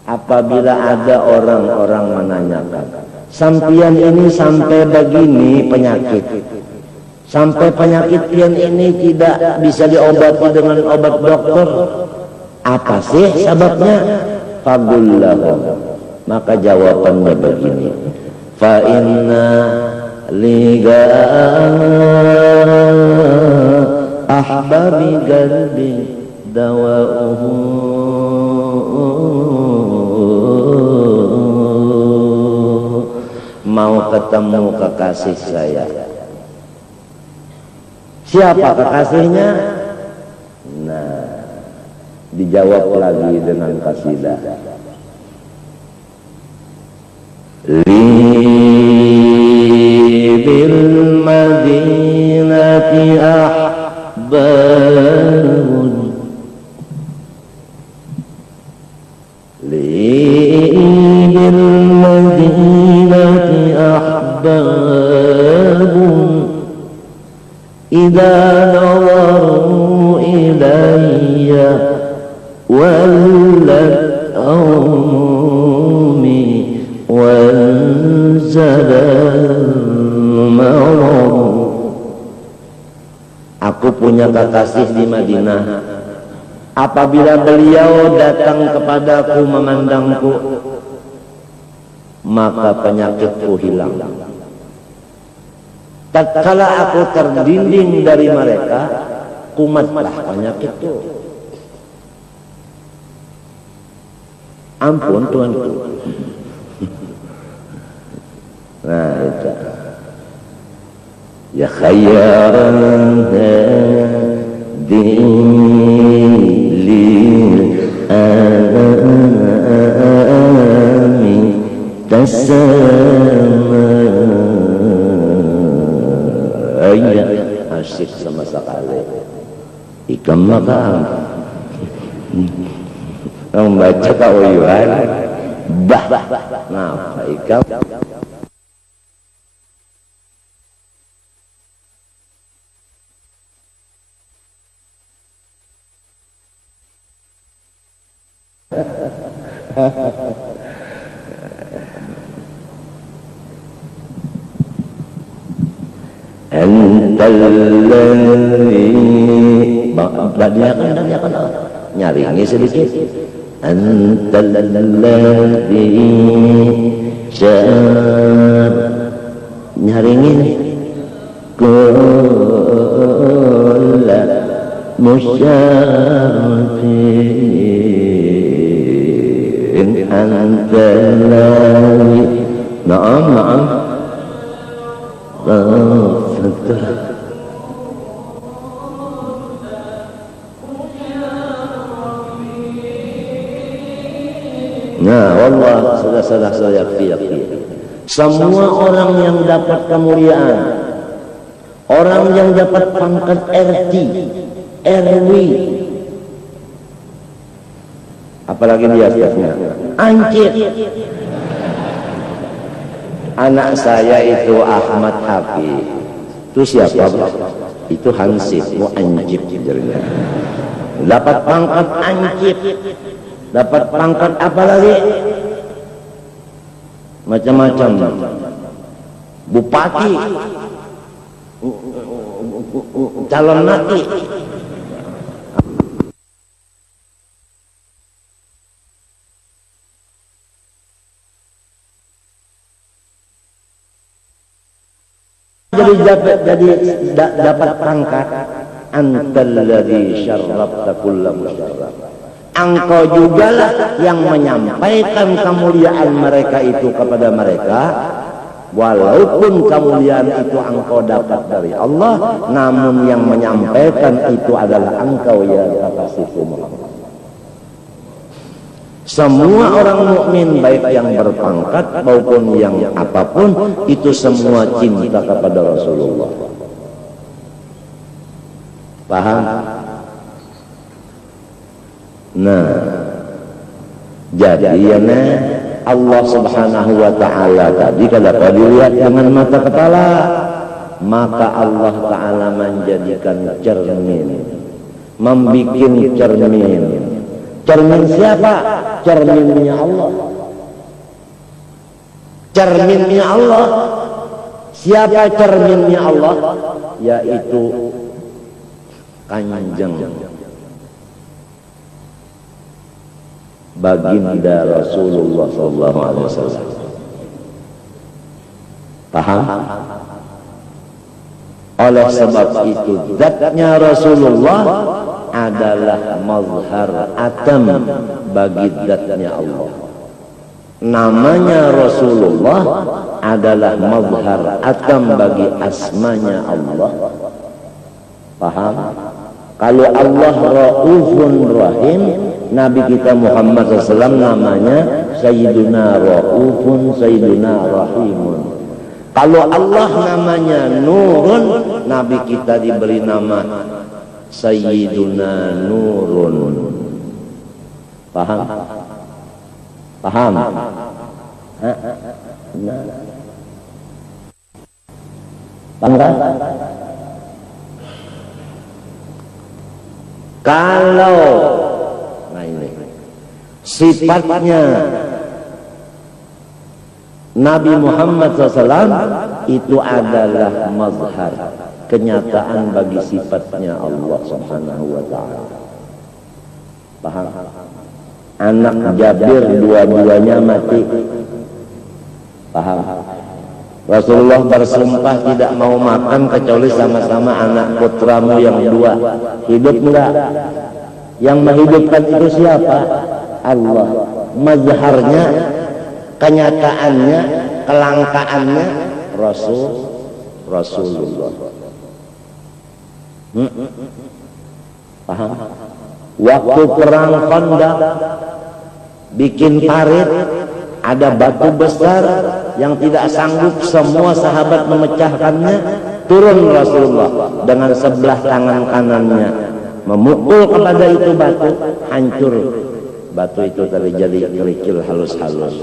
apabila ada orang-orang menanyakan, sampian ini sampai begini penyakit, sampai penyakit pian ini tidak bisa diobati dengan obat dokter, apa sih sebabnya? Faqul lahum, maka jawabannya begini, fa inna liga ahbabi qalbi dawa'uhu, mau ketemu kekasih saya. Siapa kekasihnya? Nah, dijawab lagi dengan kasidah. Li bil madinati ahbabun, li bil madinati ahbabun, idza nawaru ilayya wallat ummi wanzalal marad. Aku punya kekasih di Madinah. Apabila beliau datang kepadaku memandangku, maka penyakitku hilang. Tatkala aku terdinding dari mereka, kumatlah penyakitku. Ampun Tuanku. Nah itu. Ya khayran dilil amin tasama. Iya, asyik sama sekali. Ikam makam. Membaca kauyuan bah ngapa ikam Badiakan nyaringi sedikit. Antalladzi nyaringin kulla musyafin antalai. Naam nah, wallah sudah yakfi. Semua orang yang dapat kemuliaan, orang yang dapat pangkat RT, RW, apalagi dia atasnya Ancit. Anak saya itu Ahmad Hafi. Itu siapa? Itu Hansip, mau Ancip jadinya. Dapat pangkat Ancip. Dapat pangkat apa lagi? Macam-macam. Bupati, calon nati. Jadi dapat pangkat antalladzi syarrafta kulla musyarraf. Engkau jugalah yang menyampaikan kemuliaan mereka itu kepada mereka, walaupun kemuliaan itu engkau dapat dari Allah, namun yang menyampaikan itu adalah engkau ya kekasih Muhammad. Semua orang mukmin baik yang berpangkat maupun yang apapun itu semua cinta kepada Rasulullah. Paham? Nah, jadi ya Allah Subhanahu wa Ta'ala tadi kalau dilihat dengan mata kepala, maka Allah Ta'ala menjadikan cermin, membikin cermin. Cermin siapa? Cerminnya Allah. Cerminnya Allah. Siapa cerminnya Allah? Yaitu Kanjeng baginda Rasulullah sallallahu alaihi wasallam. Paham? Oleh sebab itu zatnya Rasulullah adalah mazhar atam bagi zatnya Allah. Namanya Rasulullah adalah mazhar atam bagi asmanya Allah. Paham? Kalau Allah Raufun Rahim, Nabi kita Muhammad SAW namanya Sayyiduna Raufun, Sayyiduna Rahimun. Kalau Allah namanya Nurun, Nabi kita diberi nama Sayyiduna Nurun. Paham? Paham? Paham? Kalau nah ini sifatnya Nabi Muhammad SAW itu adalah mazhar, kenyataan bagi sifatnya Allah Subhanahu wa Ta'ala. Paham? Anak Jabir dua-duanya mati. Paham? Rasulullah bersumpah tidak mau makan kecuali sama-sama anak putramu yang dua. Hidup enggak? Yang menghidupkan itu siapa? Allah. Mazharnya, kenyataannya, kelangkaannya Rasulullah. Paham? Waktu perang Khandaq bikin parit, ada batu besar yang tidak sanggup semua sahabat memecahkannya, turun Rasulullah dengan sebelah tangan kanannya memukul kepada itu batu, hancur batu itu terjadi kerikil halus-halus.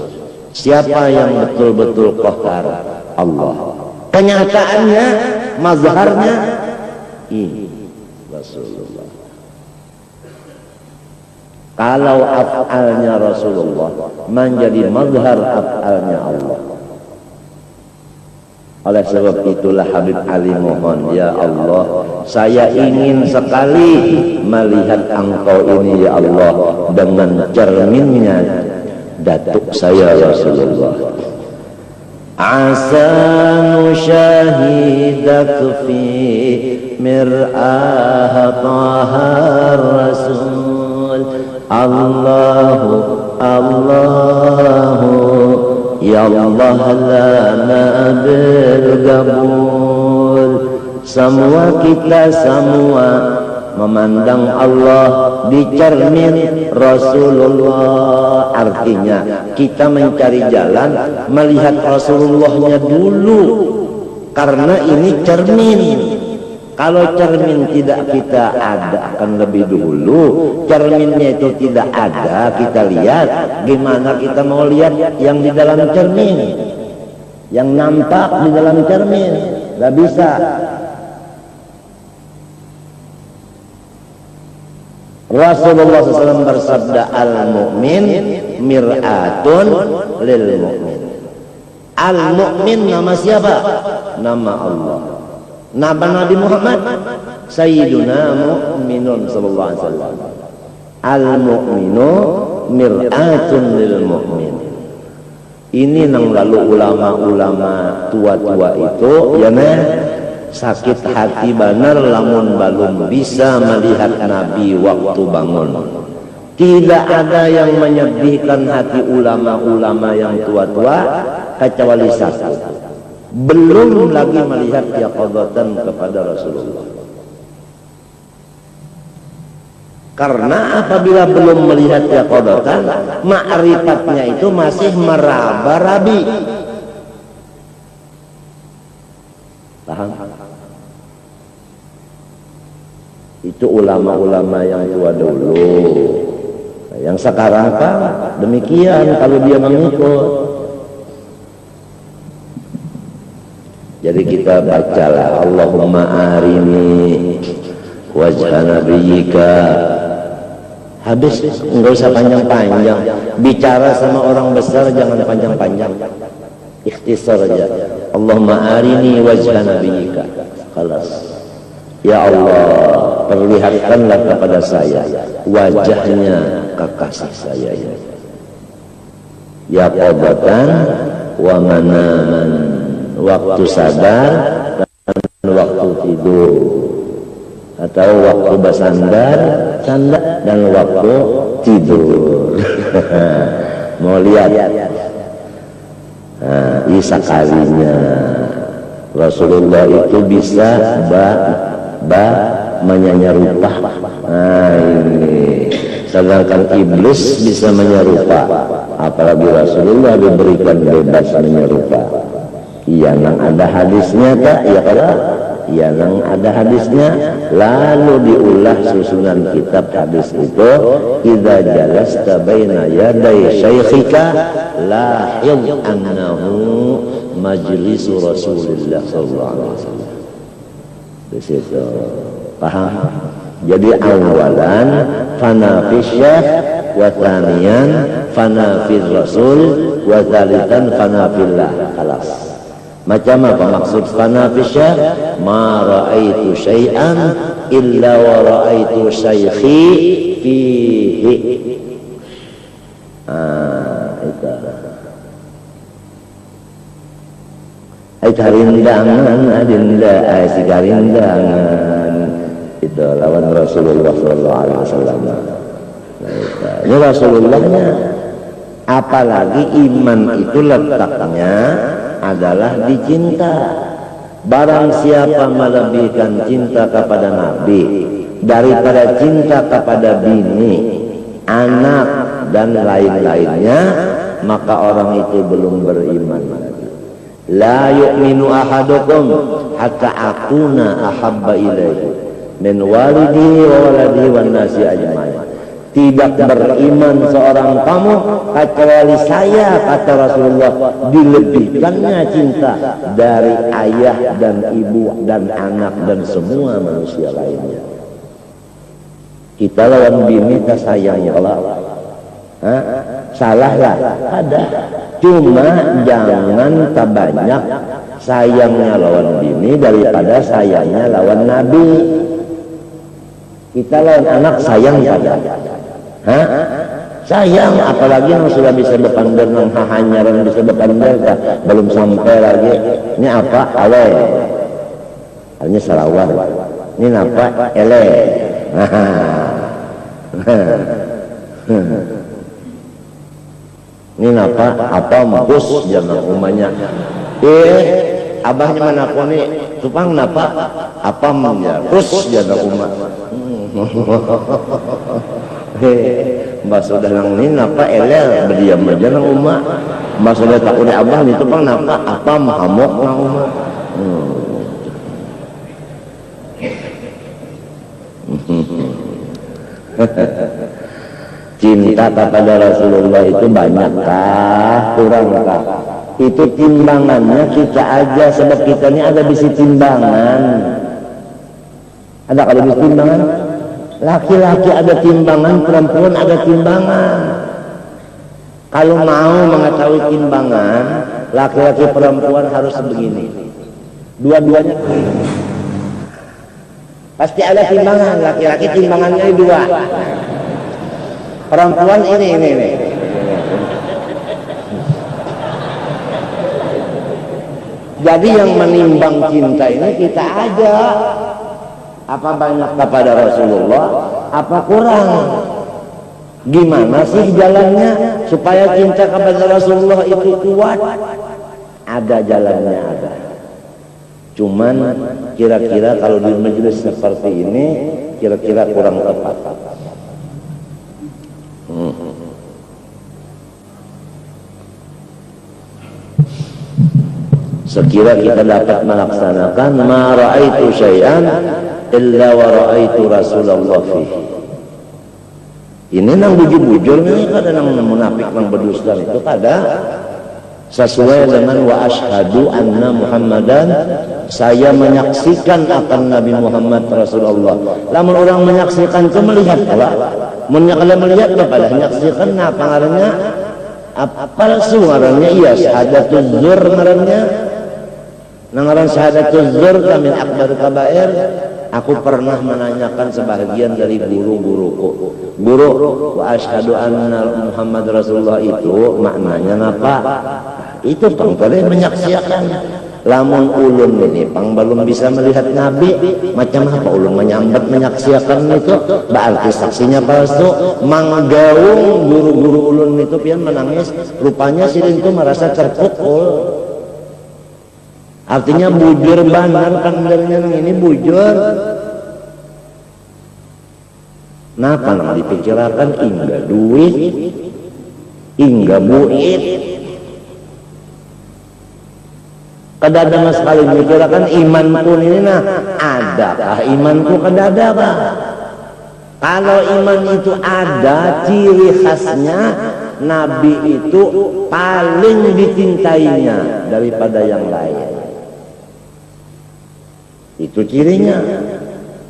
Siapa yang betul-betul qahar? Allah. Kenyataannya, mazharnya ini Rasulullah. Kalau af'alnya Rasulullah menjadi mazhar af'alnya Allah. Oleh sebab itulah Habib Ali mohon, ya Allah, saya ingin sekali melihat engkau ini ya Allah dengan cerminnya datuk saya Rasulullah. asa nusyahidak fi mir'ah tahar rasul. Allahu Allahu ya Allah lana bil qabul. Semua kita semua memandang Allah di cermin Rasulullah. Artinya kita mencari jalan melihat Rasulullahnya dulu, karena ini cermin. Kalau cermin tidak kita ada akan lebih dulu. Cerminnya itu tidak ada, kita lihat. Gimana kita mau lihat yang di dalam cermin, yang nampak di dalam cermin? Gak bisa. Rasulullah SAW bersabda, al-mu'min mir'atun lil mu'min. Al-mu'min nama siapa? Nama Allah. Nama Nabi Muhammad Sayyiduna Mu'minun sallallahu alaihi wasallam. Al-mu'minu mir'atun lil mu'min. Ini nang lalu ulama-ulama tua-tua itu ya nah, sakit hati benar lamun balum bisa melihat Nabi waktu bangun. Tidak ada yang menyedihkan hati ulama-ulama yang tua-tua kecuali satu, belum lagi melihat yaqadatan kepada Rasulullah. Karena apabila belum melihat yaqadatan, ma'rifatnya itu masih meraba-rabi. Paham? Itu ulama-ulama yang tua dulu. Yang sekarang kan demikian kalau dia mengikut. Jadi kita bacalah Allahumma arini wajha nabiyyika. Habis, enggak usah panjang-panjang. Bicara sama orang besar jangan panjang-panjang. Ikhtisar aja. Allahumma arini wajha nabiyyika. Khalas. Ya Allah, perlihatkanlah kepada saya wajahnya kekasih saya ini. Ya qadatan wa manaman, waktu sadar dan waktu tidur, atau waktu bersandar dan waktu tidur. Mau lihat? Nah, isa kalinya Rasulullah itu bisa menyanyarupa. Nah ini, sedangkan iblis bisa menyerupa, apalagi Rasulullah diberikan bebas menyerupa. Iya nang ada hadisnya tak? Ya kalau iya nang ada hadisnya, lalu diulah susunan kitab hadis itu. Idza jalasta baina yaday syaikhika lahid annahu majlisu Rasulullah sallallahu alaihi wasallam. Di situ paham? Jadi awalan fana fi syekh, wa thaniyan fana fi rasul, wa thalithan fana fillah. Khalas. Macam apa maksud fana fi syekh? Ma ra'aitu syai'an illa wa ra'aitu syaikhi fihi. Itu harindangan, adinda asik harindangan. Itu lawan Rasulullah sallallahu alaihi wasallam. Ini Rasulullahnya. Apalagi iman itu letaknya adalah di cinta. Barang siapa melebihkan cinta kepada Nabi daripada cinta kepada bini, anak dan lain-lainnya, maka orang itu belum beriman lagi. La yu'minu ahadukum hatta akuna ahabba ilaihi min walidihi wa waladihi wan nasi ajmain. Tidak beriman seorang kamu kecuali saya, kata Rasulullah, dilebihkannya cinta dari ayah dan ibu dan anak dan semua manusia lainnya. Kita lawan bini tak sayang ya Allah. Salah lah, ada. Cuma jangan tak banyak sayangnya lawan bini daripada sayangnya lawan Nabi. Kita lawan anak sayang pada, sayang, apalagi yang sudah bisa berpandar nang hahanyaran bisa berpandar belum sampai lagi. Ini apa? Ale. Hanya salawar. Ini apa? Ele. Ini apa? Apa mampus jangan umanya. Abahnya mana aku nih? Tupang napa? Apa menja? Terus jangan umah. Mbak sudah nang ini napa elel berdiam aja nang umah. Mbak sudah tak udah abah nih tupang napa? Apa mahamok nang umah. Cinta kepada Rasulullah itu banyakkah, kurangkah? Itu timbangannya kita aja, sebab kita ini ada bisi timbangan. Ada kalau bisi timbangan? Laki-laki ada timbangan, perempuan ada timbangan. Kalau mau mengetahui timbangan, laki-laki perempuan harus begini. Dua-duanya pasti ada timbangan. Laki-laki timbangannya dua. Perempuan ini. Jadi yang menimbang cinta ini kita aja. Apa banyak kepada Rasulullah, apa kurang? Gimana sih jalannya supaya cinta kepada Rasulullah itu kuat? Ada jalannya, ada. Cuman kira-kira kalau di majelis seperti ini kira-kira kurang tepat. Sekira kita dapat melaksanakan ma ra'aitu syai'an illa wa ra'aitu Rasulullah fihi. Ini nang bujur-bujur ini kada nang munafik nang berdusta itu kada sesuai dengan wa asyhadu anna Muhammadan, saya menyaksikan akan Nabi Muhammad Rasulullah. Lamun orang menyaksikan itu melihat pula. Mun kada melihat pada menyaksikan apa ngarannya? Palsu ngarannya, iya syahadatul zur ngarannya. Nangaran syahadatul zur min akbar kabair. Aku pernah menanyakan sebahagian dari guru-guruku. Guru, wa asyhadu anna Muhammad Rasulullah itu maknanya apa? Itu pangkali menyaksikan. Lamun ulun ini pang belum bisa melihat Nabi, macam apa ulun menyambat menyaksikan itu? Berarti saksinya palsu. Manggaung guru-guru ulun itu pian menangis. Rupanya silin itu merasa terpukul. Artinya bujur banar kandarnya ini bujur. Napa nama dipikirkan hingga duit, hingga buit. Kadada sekali mikirkan imanku ini nah adakah imanku kadada kah? Kalau iman itu ada, ciri khasnya Nabi itu paling dicintainya daripada yang lain. Itu cirinya.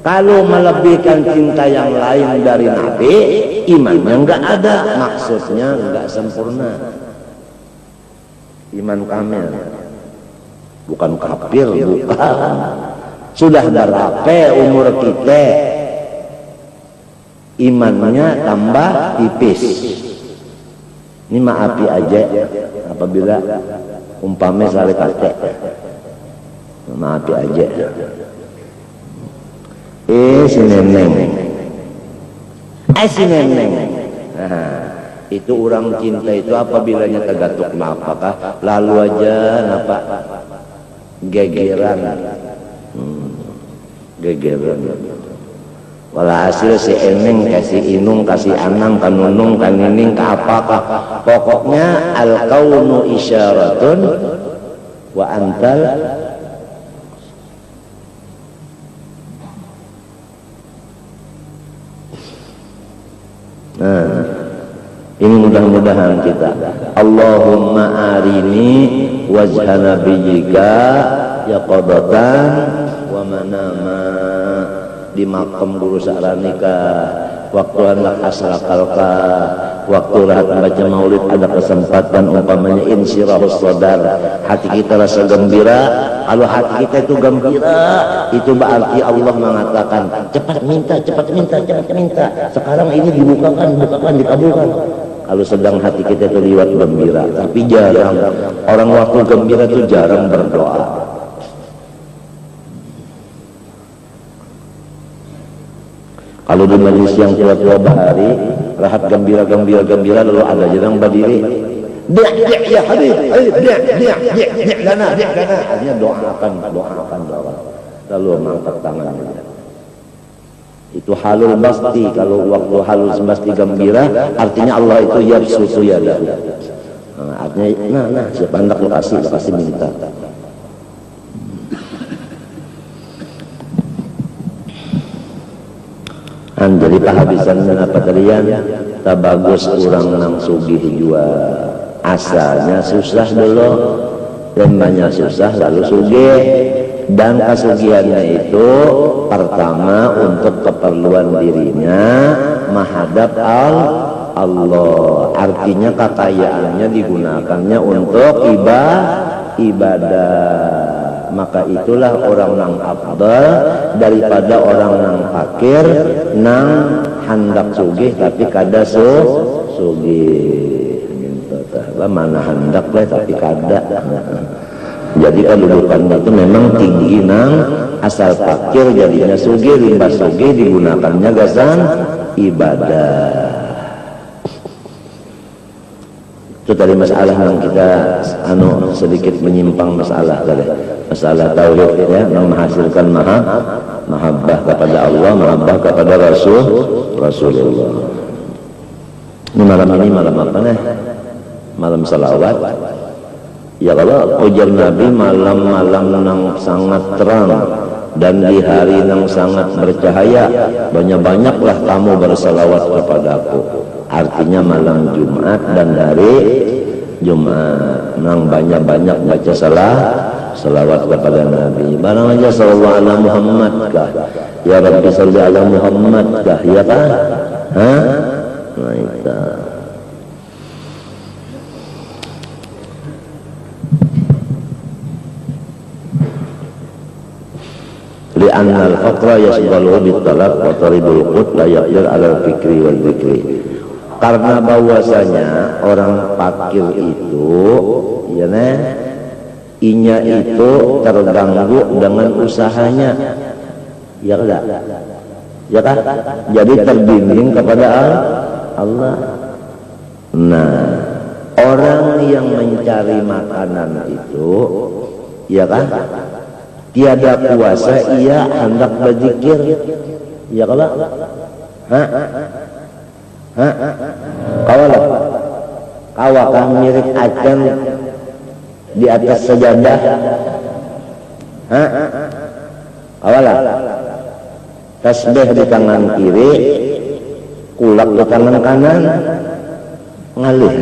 Kalau melebihkan cinta yang lain dari Nabi, imannya enggak ada, maksudnya enggak sempurna. Iman kamil. Bukan kafir, bukan. Sudah berapa umur kita, imannya tambah tipis. Ini maafi aja apabila umpamanya saling kate. Maafi aja. Si neneng. Si neneng. Itu orang cinta itu apabilanya tergatuk napakah lalu aja napa gegeran. Gegeran. Walhasil si eneng kasih inung kasih anang kanunung kanining ka apakah pokoknya al kaunu isyaratun wa antal ini mudah-mudahan kita Allahumma arini wajha nabiyyika yaqadatan wa manama di makam guru sa'ranika waktu anak asrakalka waktu rahat baca maulid ada kesempatan umpamanya insyirahus sadar, hati kita rasa gembira. Kalau hati kita itu gembira, itu berarti Allah mengatakan cepat minta, cepat minta, cepat minta. Sekarang ini dibukakan, dikabulkan. Kalau sedang hati kita itu liwat gembira, tapi jarang orang waktu gembira itu jarang berdoa. Kalau di majlis yang tua-tua bahari, rahat gembira lalu ada jarang berdiri. Dia ya Habib, dia dana. Artinya doakan. Lalu mengangkat tangan. Itu halul basti. Kalau waktu halul basti gembira, artinya Allah itu yabsutu yadahu. Artinya, siapa hendak lo kasih minta. Jadi pahabisan apa tadian tak bagus kurang nang sugih jua, asalnya susah dulu, lemahnya susah lalu sugih, dan kasugihannya itu pertama untuk keperluan dirinya menghadap Allah, artinya kekayaannya digunakannya untuk ibadah. Maka itulah orang nang afdal daripada orang nang fakir nang hendak sugih tapi kada sugih. Mana hendak lah tapi kada. Jadi kedudukannya itu memang tinggi nang asal fakir jadinya sugih, limbah sugih digunakannya gasan ibadah. Itu tadi masalah yang kita sedikit menyimpang masalah tauhid ya, yang menghasilkan mahabbah kepada Allah, mahabbah kepada Rasulullah. Ini malam apa nih? Malam salawat. Ya kalau ujar Nabi malam-malam yang sangat terang dan di hari yang sangat bercahaya, banyak-banyaklah kamu bersalawat kepadaku. Artinya malam Jumat dan hari Jumat nang banyak-banyak baca salawat kepada Nabi. Barang aja sallallahu ala Muhammad kah, ya Rabbi salli ala Muhammad kah, ya kah? Nah itu. Li'anna al-faqra yashghaluhu bit-talab wa taribul qut la yaqdir ala al-fikri wal dzikri. Karena bahwasanya orang fakir itu ya inya itu terganggu dengan usahanya, ya kan? Jadi terbimbing kepada Allah. Nah, orang yang mencari makanan itu, ya kan? Tiada kuasa ia hendak berzikir, ya kan? Kawakan mirip acan di atas sejadah, kawalah tasbih di tangan kiri, kulak di tangan kanan, ngalih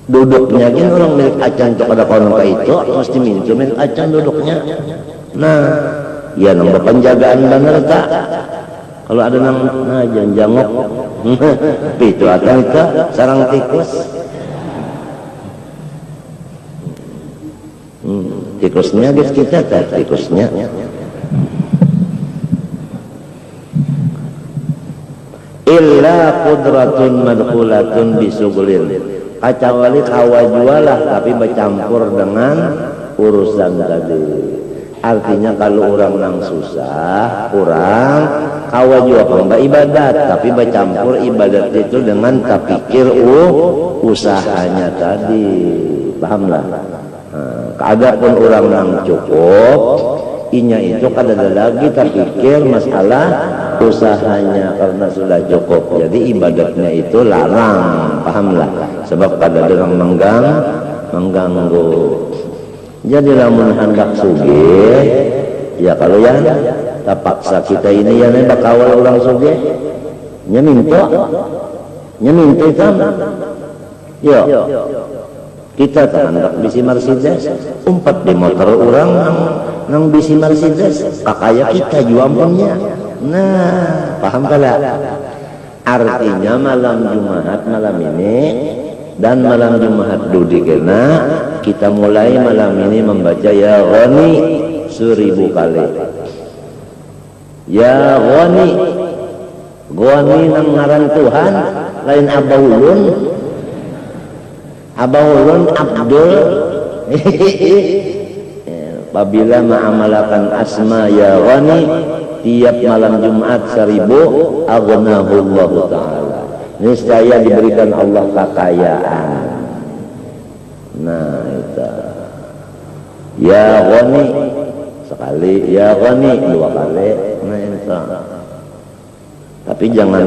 duduknya gini orang milik acan kepada kawan itu mesti minta milik acan duduknya. Nah, ya nombor penjagaan benar tak? Kalau ada nang jangok, itu atau itu sarang tikus, tikusnya guys kita tak tikusnya. Illa qudratun madkhulatun bisugulin, kecuali kawajualah tapi bercampur dengan urusan tadi. Artinya kalau orang nang susah, kurang kawajua hamba ibadat, tapi bercampur ibadat itu dengan terpikir usahanya tadi, pahamlah. Adapun orang nang cukup, inya itu kadang lagi terpikir masalah usahanya karena sudah cukup. Jadi ibadatnya itu larang, pahamlah. Sebab kadang orang mengganggu. Jadi lamun hendak sugih, ya kalau ya terpaksa kita ini ya bakawal orang sugih, nyeminto kan, yo kita hendak bisi Mercedes, umpat di motor orang nang bisi Mercedes, kakaya kita jual punya, nah paham kala? Artinya malam Jumat malam ini dan malam Jumat Dudi kena kita mulai malam ini membaca ya Ghani 1000 kali. Ya Ghani, Ghani nang ngaran Tuhan lain Abahulun, Abahulun Abdul. Apabila ma'amalakan asma ya Ghani tiap malam Jumat 1000 aghnahullahu ta'ala, niscaya diberikan Allah kekayaan. Nah itu ya Ghani sekali, ya Ghani 2 kali. Nah itu tapi jangan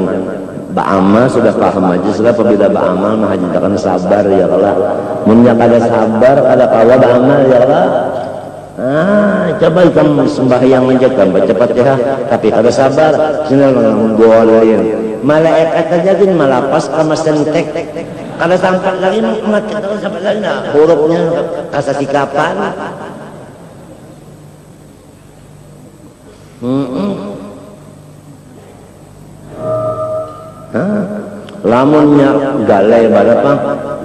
ba'amal sudah paham aja sudah. Apabila ba'amal mah jangan sabar ya Allah, munnya kada sabar kada kawa ba'amal ya Allah. Coba kamu sembahyang menjaga baca Fatihah tapi kada sabar sinal menggolin malaikat aja gin malapas kama sentek kada sampai lagi mati kada sampai lagi nah hurufnya kasasikapan. Lamunnya galai berapa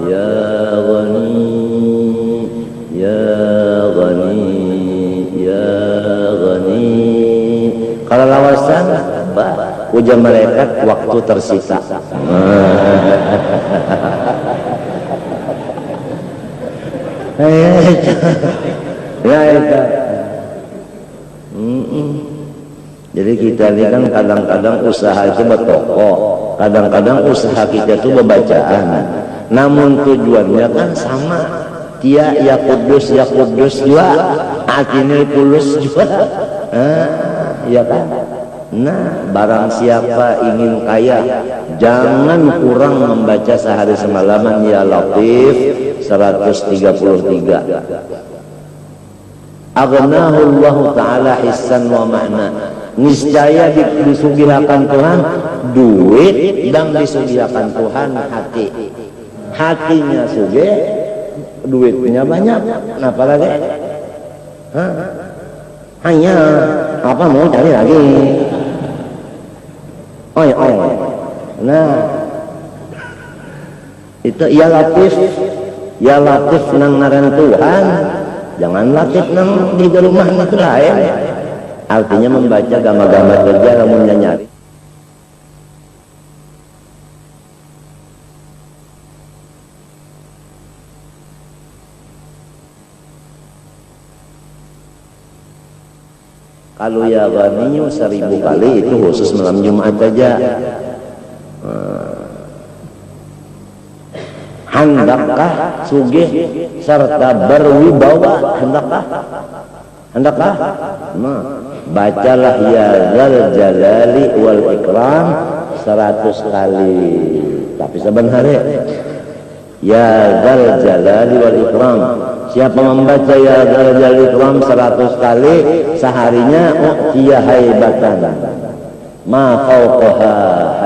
ya Ghani ya Ghani ya Ghani, kalau lawasan ujar malaikat waktu tersisa. Ya itu. Jadi kita ini kan kadang-kadang usaha itu bertoko, kadang-kadang usaha kita itu berbacaan, namun tujuannya kan sama. Dia ya kudus juga, hatinya tulus juga. Ya kan? Nah, barang siapa ingin kaya, jangan kurang membaca sehari semalaman ya Latif 133. Aghnahullahu ta'ala hissan wa ma'na. Niscaya disugihakan Tuhan duit dan disugihakan Tuhan hati. Hatinya sugih, duitnya banyak. Kenapa lagi? Hanya apa mau cari lagi? Oi. Nah, itu ya Latif nang ngaran Tuhan. Jangan Latif nang di rumah itu lain. Artinya membaca gama-gama kerja lamun nyari. Kalau ya Ghani 1000 kali itu khusus malam Jumat aja. Hendakkah sugih serta berwibawa? Hendakkah? Nah, bacalah ya Dzal Jalali wal Ikram 100 kali. Tapi sebenarnya ya Dzal Jalali wal Ikram, siapa membaca ya Dzal Jalali wal Ikram 100 kali seharinya u'tiya haibatan ma fauqaha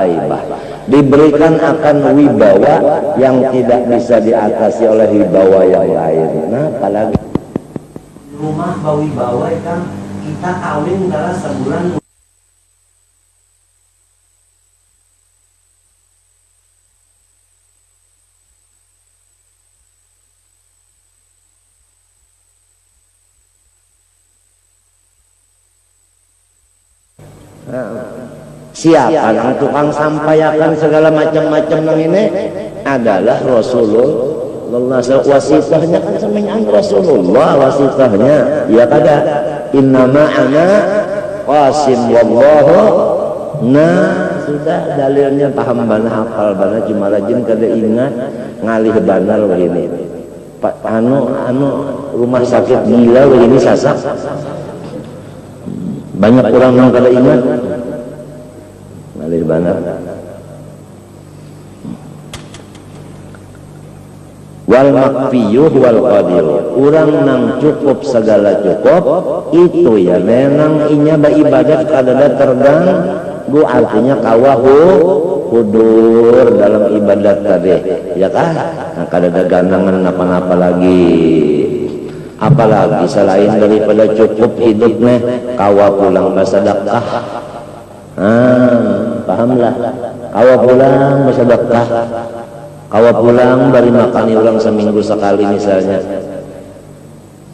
haibah, diberikan akan wibawa yang tidak bisa diatasi oleh wibawa yang lain. Nah, apalagi rumah bawi-bawa kan kita kawin dalam sebulan. Siapa yang tukang sampaikan segala macam-macam nang ini adalah Rasulullah. Wasitahnya kan semenyan Rasulullah, wasitahnya ya kada innama ana qasim wallahu. Nah sudah dalilnya paham bana hafal bana cuma rajin kada ingat ngalih banar begini anu rumah sakit gila begini sasak banyak orang yang kada ingat ngalih banar. Wal makfiyuh wal qadir, orang nang cukup segala cukup itu ya menang inya beribadat kadada terganggu, artinya kawahu hudur dalam ibadat tadi ya kan. Nah, kadada gandangan apa-apa lagi, apalagi selain daripada cukup hidupnya kawa pulang bersedekah. pahamlah. Kawa pulang bersedekah, kawa pulang bari makani orang seminggu sekali misalnya.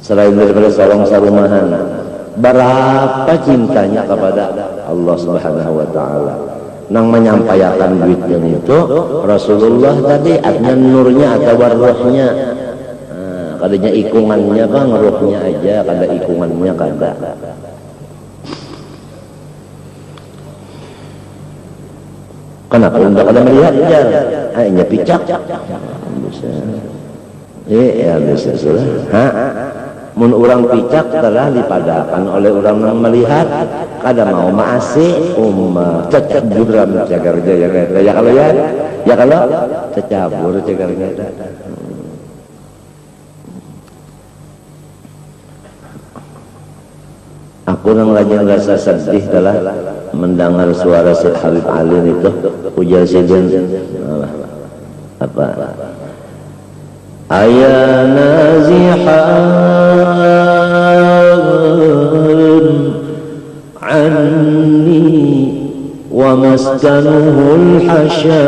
Selain daripada sarong sarumahan, berapa cintanya kepada Allah Subhanahu wa taala. Nang menyampaikan duitnya itu Rasulullah tadi adanya nurnya atau ruhnya. Kadanya ikungannya kan ruhnya aja, kada ikungannya kada. Kenapa anda kada melihat aja? Hanya picak. Ya bisa sudah. Mun orang picak telah dipadakan oleh orang yang melihat kada mau maasi cecabur dalam cagarnya ya kalau ya kalau cecabur cagarnya. Aku yang lagi rasa sedih adalah mendengar suara Syekh Habib Ali itu ujar sejen apa ayah nazihan anni wa maskanuhul hasya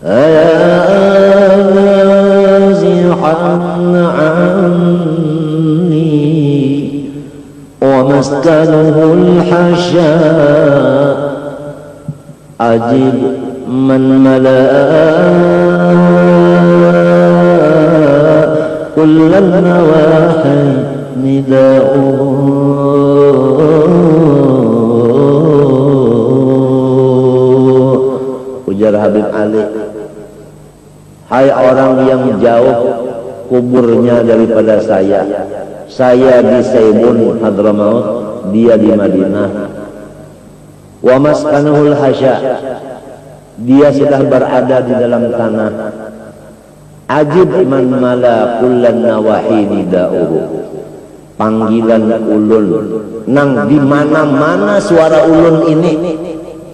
ayah nazihan anni wa maskanuhul hasya ajib من ملأ كل النواحي نداؤه ujar Habib Ali, hai orang yang jauh kuburnya daripada saya di Saibun Hadramaut, dia di Madinah. Wa maskanuhul hasya, dia sudah berada di dalam tanah. Ajib man mala kullan nawahi nida'uhu, panggilan ulun nang di mana-mana suara ulun ini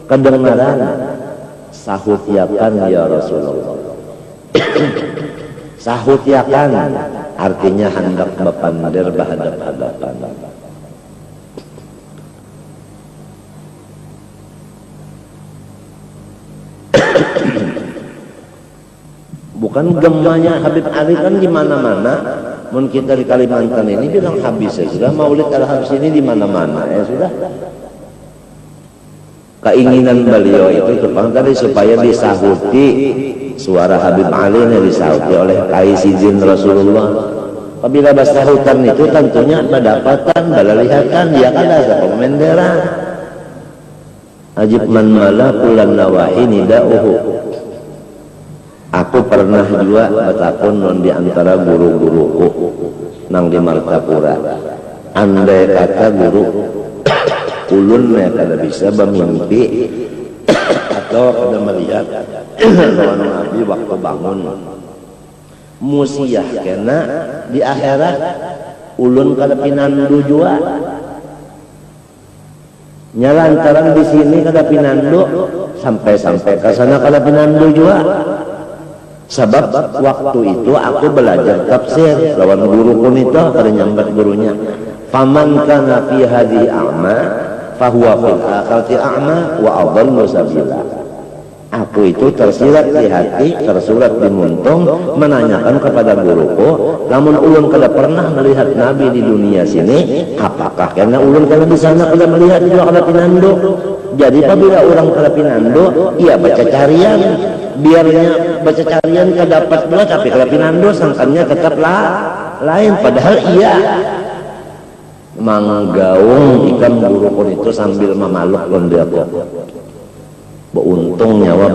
kedengaran. Sahut yakan ya Rasulullah. Sahut yakan artinya hendak bepandir berhadap-hadapan. Bukan gemanya Habib Ali kan di mana-mana. Mun kita di Kalimantan ini bilang habis ya sudah, Maulid Al-Habs ini di mana-mana ya sudah. Keinginan beliau itu tadi supaya disahuti suara Habib Ali yang disahuti oleh Kaisizin Rasulullah. Apabila basahutan itu tentunya pendapatan, balalihatan, ya kan ada komenderan. Ajib man mala kulan nawahi nida'uhu. Aku pernah juga bertakun di antara guru-guruku nang di Martapura. Andai kata guru ulun kada bisa bermimpi atau kada melihat lawan Nabi waktu bangun. Musiah kena di akhirat ulun kada pinandu jua. Nyalantaran di sini kada pinandu sampai ke sana kada pinandu jua. Sebab waktu itu aku belajar tafsir lawan guruku itu pada nyambat gurunya. Faman kana fi hadhihi a'ma fahuwa fil akhirati a'ma wa adallu sabila. Aku itu tersirat di hati, tersurat di muntung menanyakan kepada guruku, namun ulun kada pernah melihat Nabi di dunia sini, apakah karena ulun kada di sana kada melihat juga kada pinandu. Jadi apabila orang kada pinandu, ia baca carian, biarnya baca carian kada dapat pula tapi kada pinandu sangkannya tetaplah lain, padahal iya manggaung ikan guruku itu sambil memaluk londe aku. Beuntung nyawa.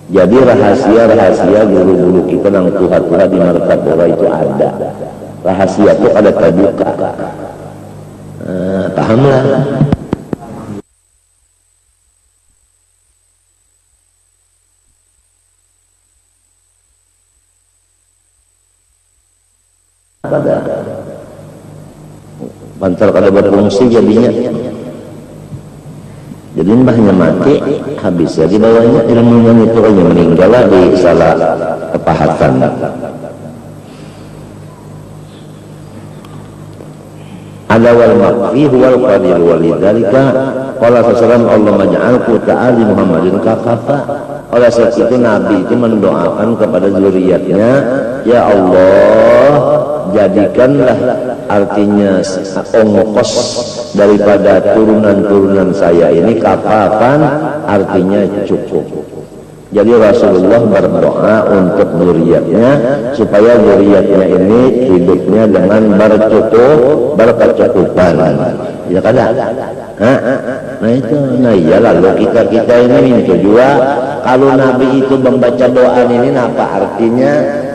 Jadi rahasia guru-guru kita yang Tuhan di Martapura itu ada. Rahasia itu ada terbuka. Pahamlah. Pada pantar kada berfungsi jadinya. Jadi mbahnya mati habis ya dibawanya ilmunya itu hanya meninggal di salah kepahatan. ada wal makfi wal qadir walidzalika qala sallallahu Allah maj'alku ta'ali Muhammadin kafafa. Oleh sebab itu Nabi itu mendoakan kepada zuriatnya, ya Allah jadikanlah artinya ongkos daripada turunan-turunan saya ini kafafan, artinya cukup. Jadi Rasulullah berdoa untuk zuriatnya supaya zuriatnya ini hidupnya dengan berkecukupan. Ya kan? Nah itu, nah iya lalu kita ini minta juga kalau Nabi itu membaca doa ini apa artinya?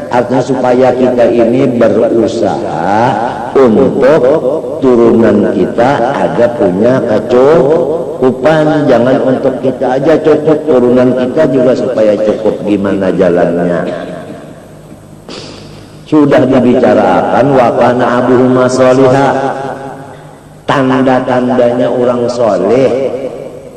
Artinya supaya kita ini berusaha untuk turunan kita ada punya kecukupan, jangan untuk kita aja cukup, turunan kita juga supaya cukup. Gimana jalannya? Sudah dibicarakan wa kana abuhuma sholihah, tanda-tandanya orang soleh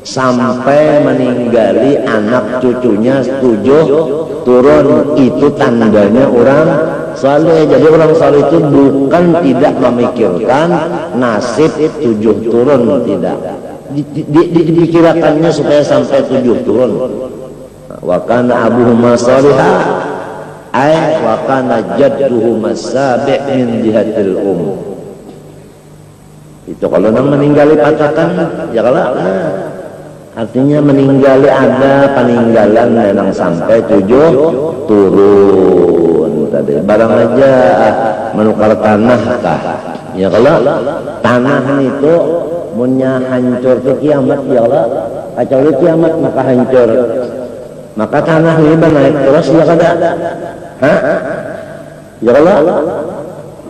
sampai meninggali anak cucunya 7 turun, itu tandanya orang saleh. Jadi orang saleh itu bukan tidak memikirkan nasib 7 turun, tidak dipikirkannya supaya sampai 7 turun. Wa kana abuhuma sholihah ay wa kana jadduhuma sabi' min jihatil itu kalau nang meninggali patakan ya kalau artinya meninggali ada peninggalan yang sampai 7 turun tadi. Barang aja menukar tanah kah? Ya kalau tanah itu punya hancur ke kiamat ya Allah, kacau di kiamat maka hancur. Maka tanah ini naik terus ya kada? Ya kalau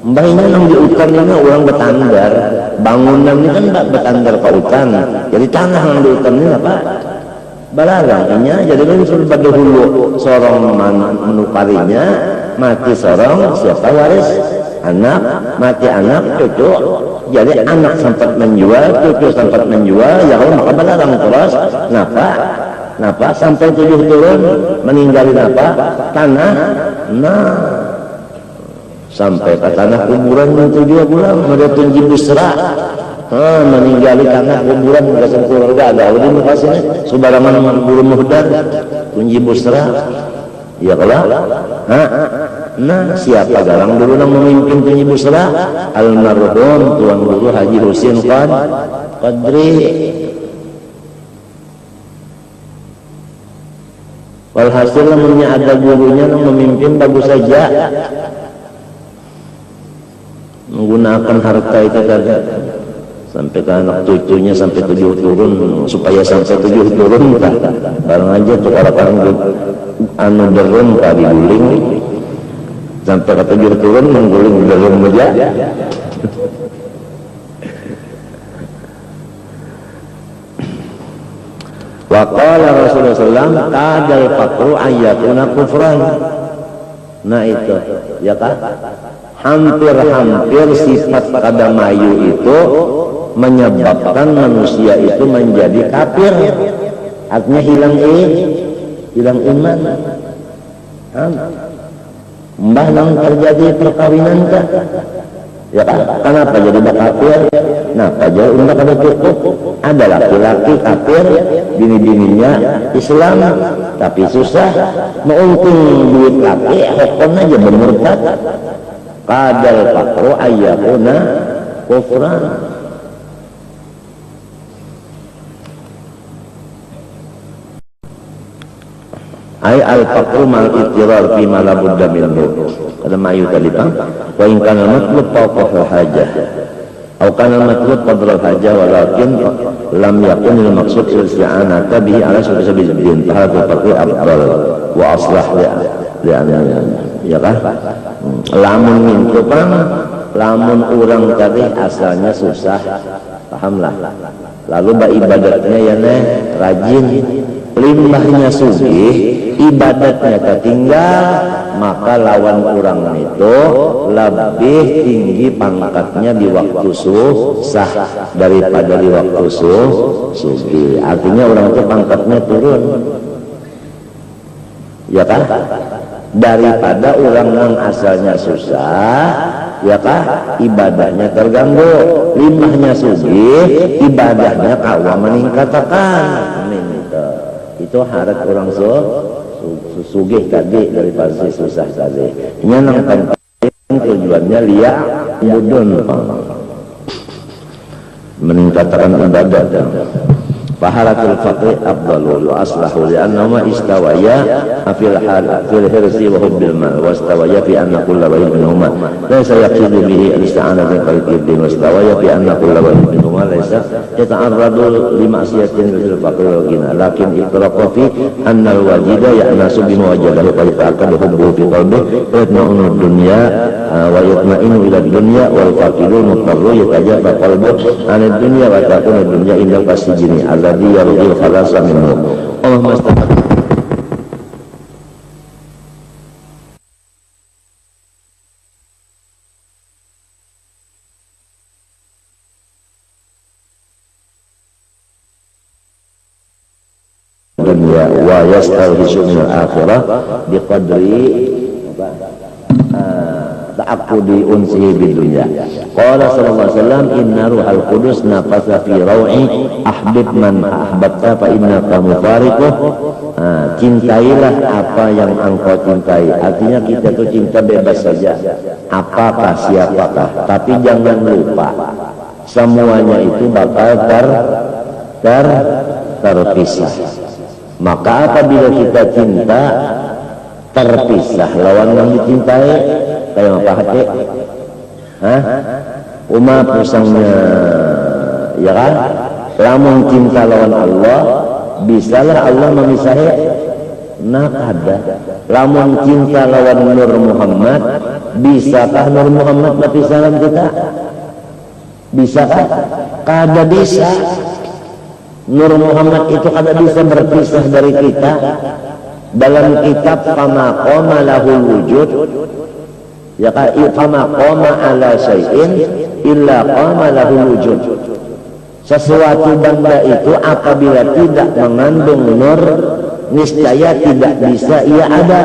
mbah ini yang di hutan ini orang betandar, bangunan ini kan betandar ke hutan, jadi tanah yang di hutan ini apa? Balarangnya, jadi kan suruh dahulu seorang menukarinya, mati seorang, siapa waris? Anak, mati anak, cucu, jadi anak sempat menjual, cucu sempat menjual, ya kalau maka balarang terus, napa sampai 7 turun, meninggalin apa? Tanah, sampai ke tanah kuburan itu dia pulang ada tunji busra meninggali tanah kuburan bersama keluarga ada di muka sini subarangan guru muhdar tunji busra ya kalau nah siapa garang dulu yang memimpin tunji busra almarhum tuan guru Haji Husin Qadri. Walhasil namanya ada gurunya yang memimpin bagus saja menggunakan harta itu tadi sampai ke anak cucunya sampai 7 turun, supaya sampai 7 turun kan barang aja tuh orang anu derun kali guling sampai ke 7 turun mengguling derun aja. Wa qala Rasulullah sallallahu alaihi wasallam kadal faqru ayyatuna kufran. Nah itu ya kan hampir-hampir sifat kadamayu itu menyebabkan manusia itu menjadi kafir, artinya hilang iman. Mbah nang terjadi perkawinan kah? Ya kan? Kenapa jadi kafir? Nah, jadi umat ada cukup. Ada laki-laki kafir, bini-bininya Islam, tapi susah menguntung duit laki, hukum aja bermurtad. Kadal fakru ayyakuna kufran. Ay al-fakru mal-ittirar fi ma la budda minhu. Kada mayu tadi bang. Wa in kana matlub fawqa hajah. Atau kana matlub qadra hajah walakin lam yakun al-maqsud isti'anata bihi ala sabil din. Hadha fakru afdal wa aslah ya kan? Lamun mintu bang, lamun orang tadi asalnya susah, pahamlah. Lalu ibadatnya ya neh rajin, limbahnya sugih, ibadatnya tertinggal, maka lawan orang itu lebih tinggi pangkatnya di waktu susah daripada di waktu sugih. Artinya orang itu pangkatnya turun, ya kan? Daripada orang yang asalnya susah ya kah ibadahnya terganggu. Limahnya sugih, ibadahnya kawa meningkatkan. Itu harap orang sugih tadi daripada si susah tadi. Nyanang penting tujuannya liya mudun meningkatkan ibadah. Fahalatul faqih afdalu wa aslahu li'annahuma istawaya fil hirsi wa hubbil mal wa istawaya fi anna kulla wahid minhuma laysa yaqsidu bihi al-isti'anah bi qalbi wa istawaya fi anna kulla wahid minhuma laysa yata'arradu li ma'siyatin fil faqih wa ghina lakin iqraqa fi anna al-wajida ya'nasu bi mawajadahu fa yata'akkadu hubbuhu fi qalbihi wa yatma'unu ad-dunya wa yatma'inu ila ad-dunya wal faqiru mutarru yatajabba qalbuhu an ad-dunya wa takunu ad-dunya illa kasijini alladhi yarghil khalasa minhu. Allahumma astagfir. Dunia wa yastalhisu min al-akhirah biqadri ta'aqqudi unsihi bidunya. Qala sallallahu alaihi wasallam inna ruhal qudus nafasa fi raw'i ahbib man ahbabta fa innaka mufariquh. Cintailah apa yang engkau cintai. Artinya kita tuh cinta bebas saja. Apakah siapakah, tapi jangan lupa semuanya itu bakal terpisah. Maka apabila kita cinta terpisah lawan yang dicintai kayak apa hati? Pusangnya ya kan? Lamun cinta lawan Allah bisalah Allah memisahi nakada. Lamun cinta lawan Nur Muhammad bisakah Nur Muhammad berpisah dengan kita? Bisakah? Kada bisa. Nur Muhammad itu kada bisa berpisah dari kita. Dalam kitab fama qama lahul wujud ya ka fama qama ala syai'in illa qama lahul wujud. Sesuatu benda itu apabila tidak mengandung nur niscaya tidak bisa ia ada.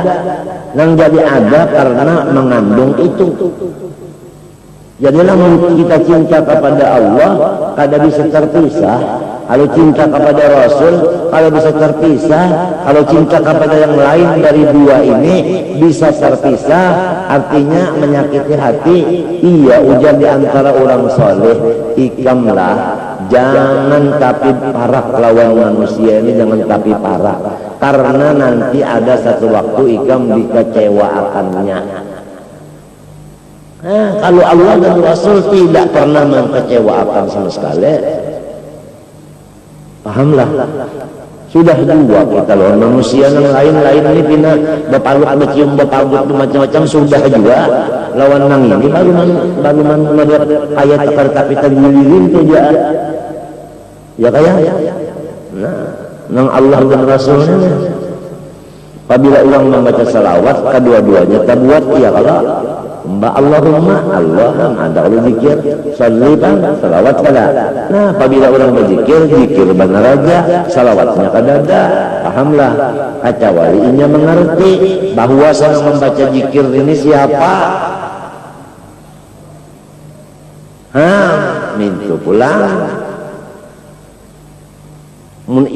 Yang jadi ada karena mengandung itu. Jadilah kita cinta kepada Allah kada bisa terpisah. Kalau cinta kepada Rasul kalau bisa terpisah. Kalau cinta kepada yang lain dari dua ini bisa terpisah. Artinya menyakiti hati. Iya ujar di antara orang soleh, ikamlah jangan tapi parak lawan manusia ini, jangan tapi parak, karena nanti ada satu waktu ikam dikecewakannya. Kalau Allah dan Rasul tidak pernah mengecewakan sama sekali, pahamlah. Sudah dua kita lawan manusia yang lain-lain ini pina bepaluk becium bepagut macam-macam sudah juga lawan nang ini baru melihat ayat akar kapital lilin itu ya. Ya kayak nang Allah dan Rasulnya. Apabila orang membaca salawat kedua-duanya terbuat iya kalau Allahumma Allah ada Allah zikir salliban salawat kada. Nah apabila orang berzikir zikir benar aja salawatnya kada ada. Pahamlah kacawalinya mengerti bahwa saya membaca zikir ini siapa. Mintu pulang mun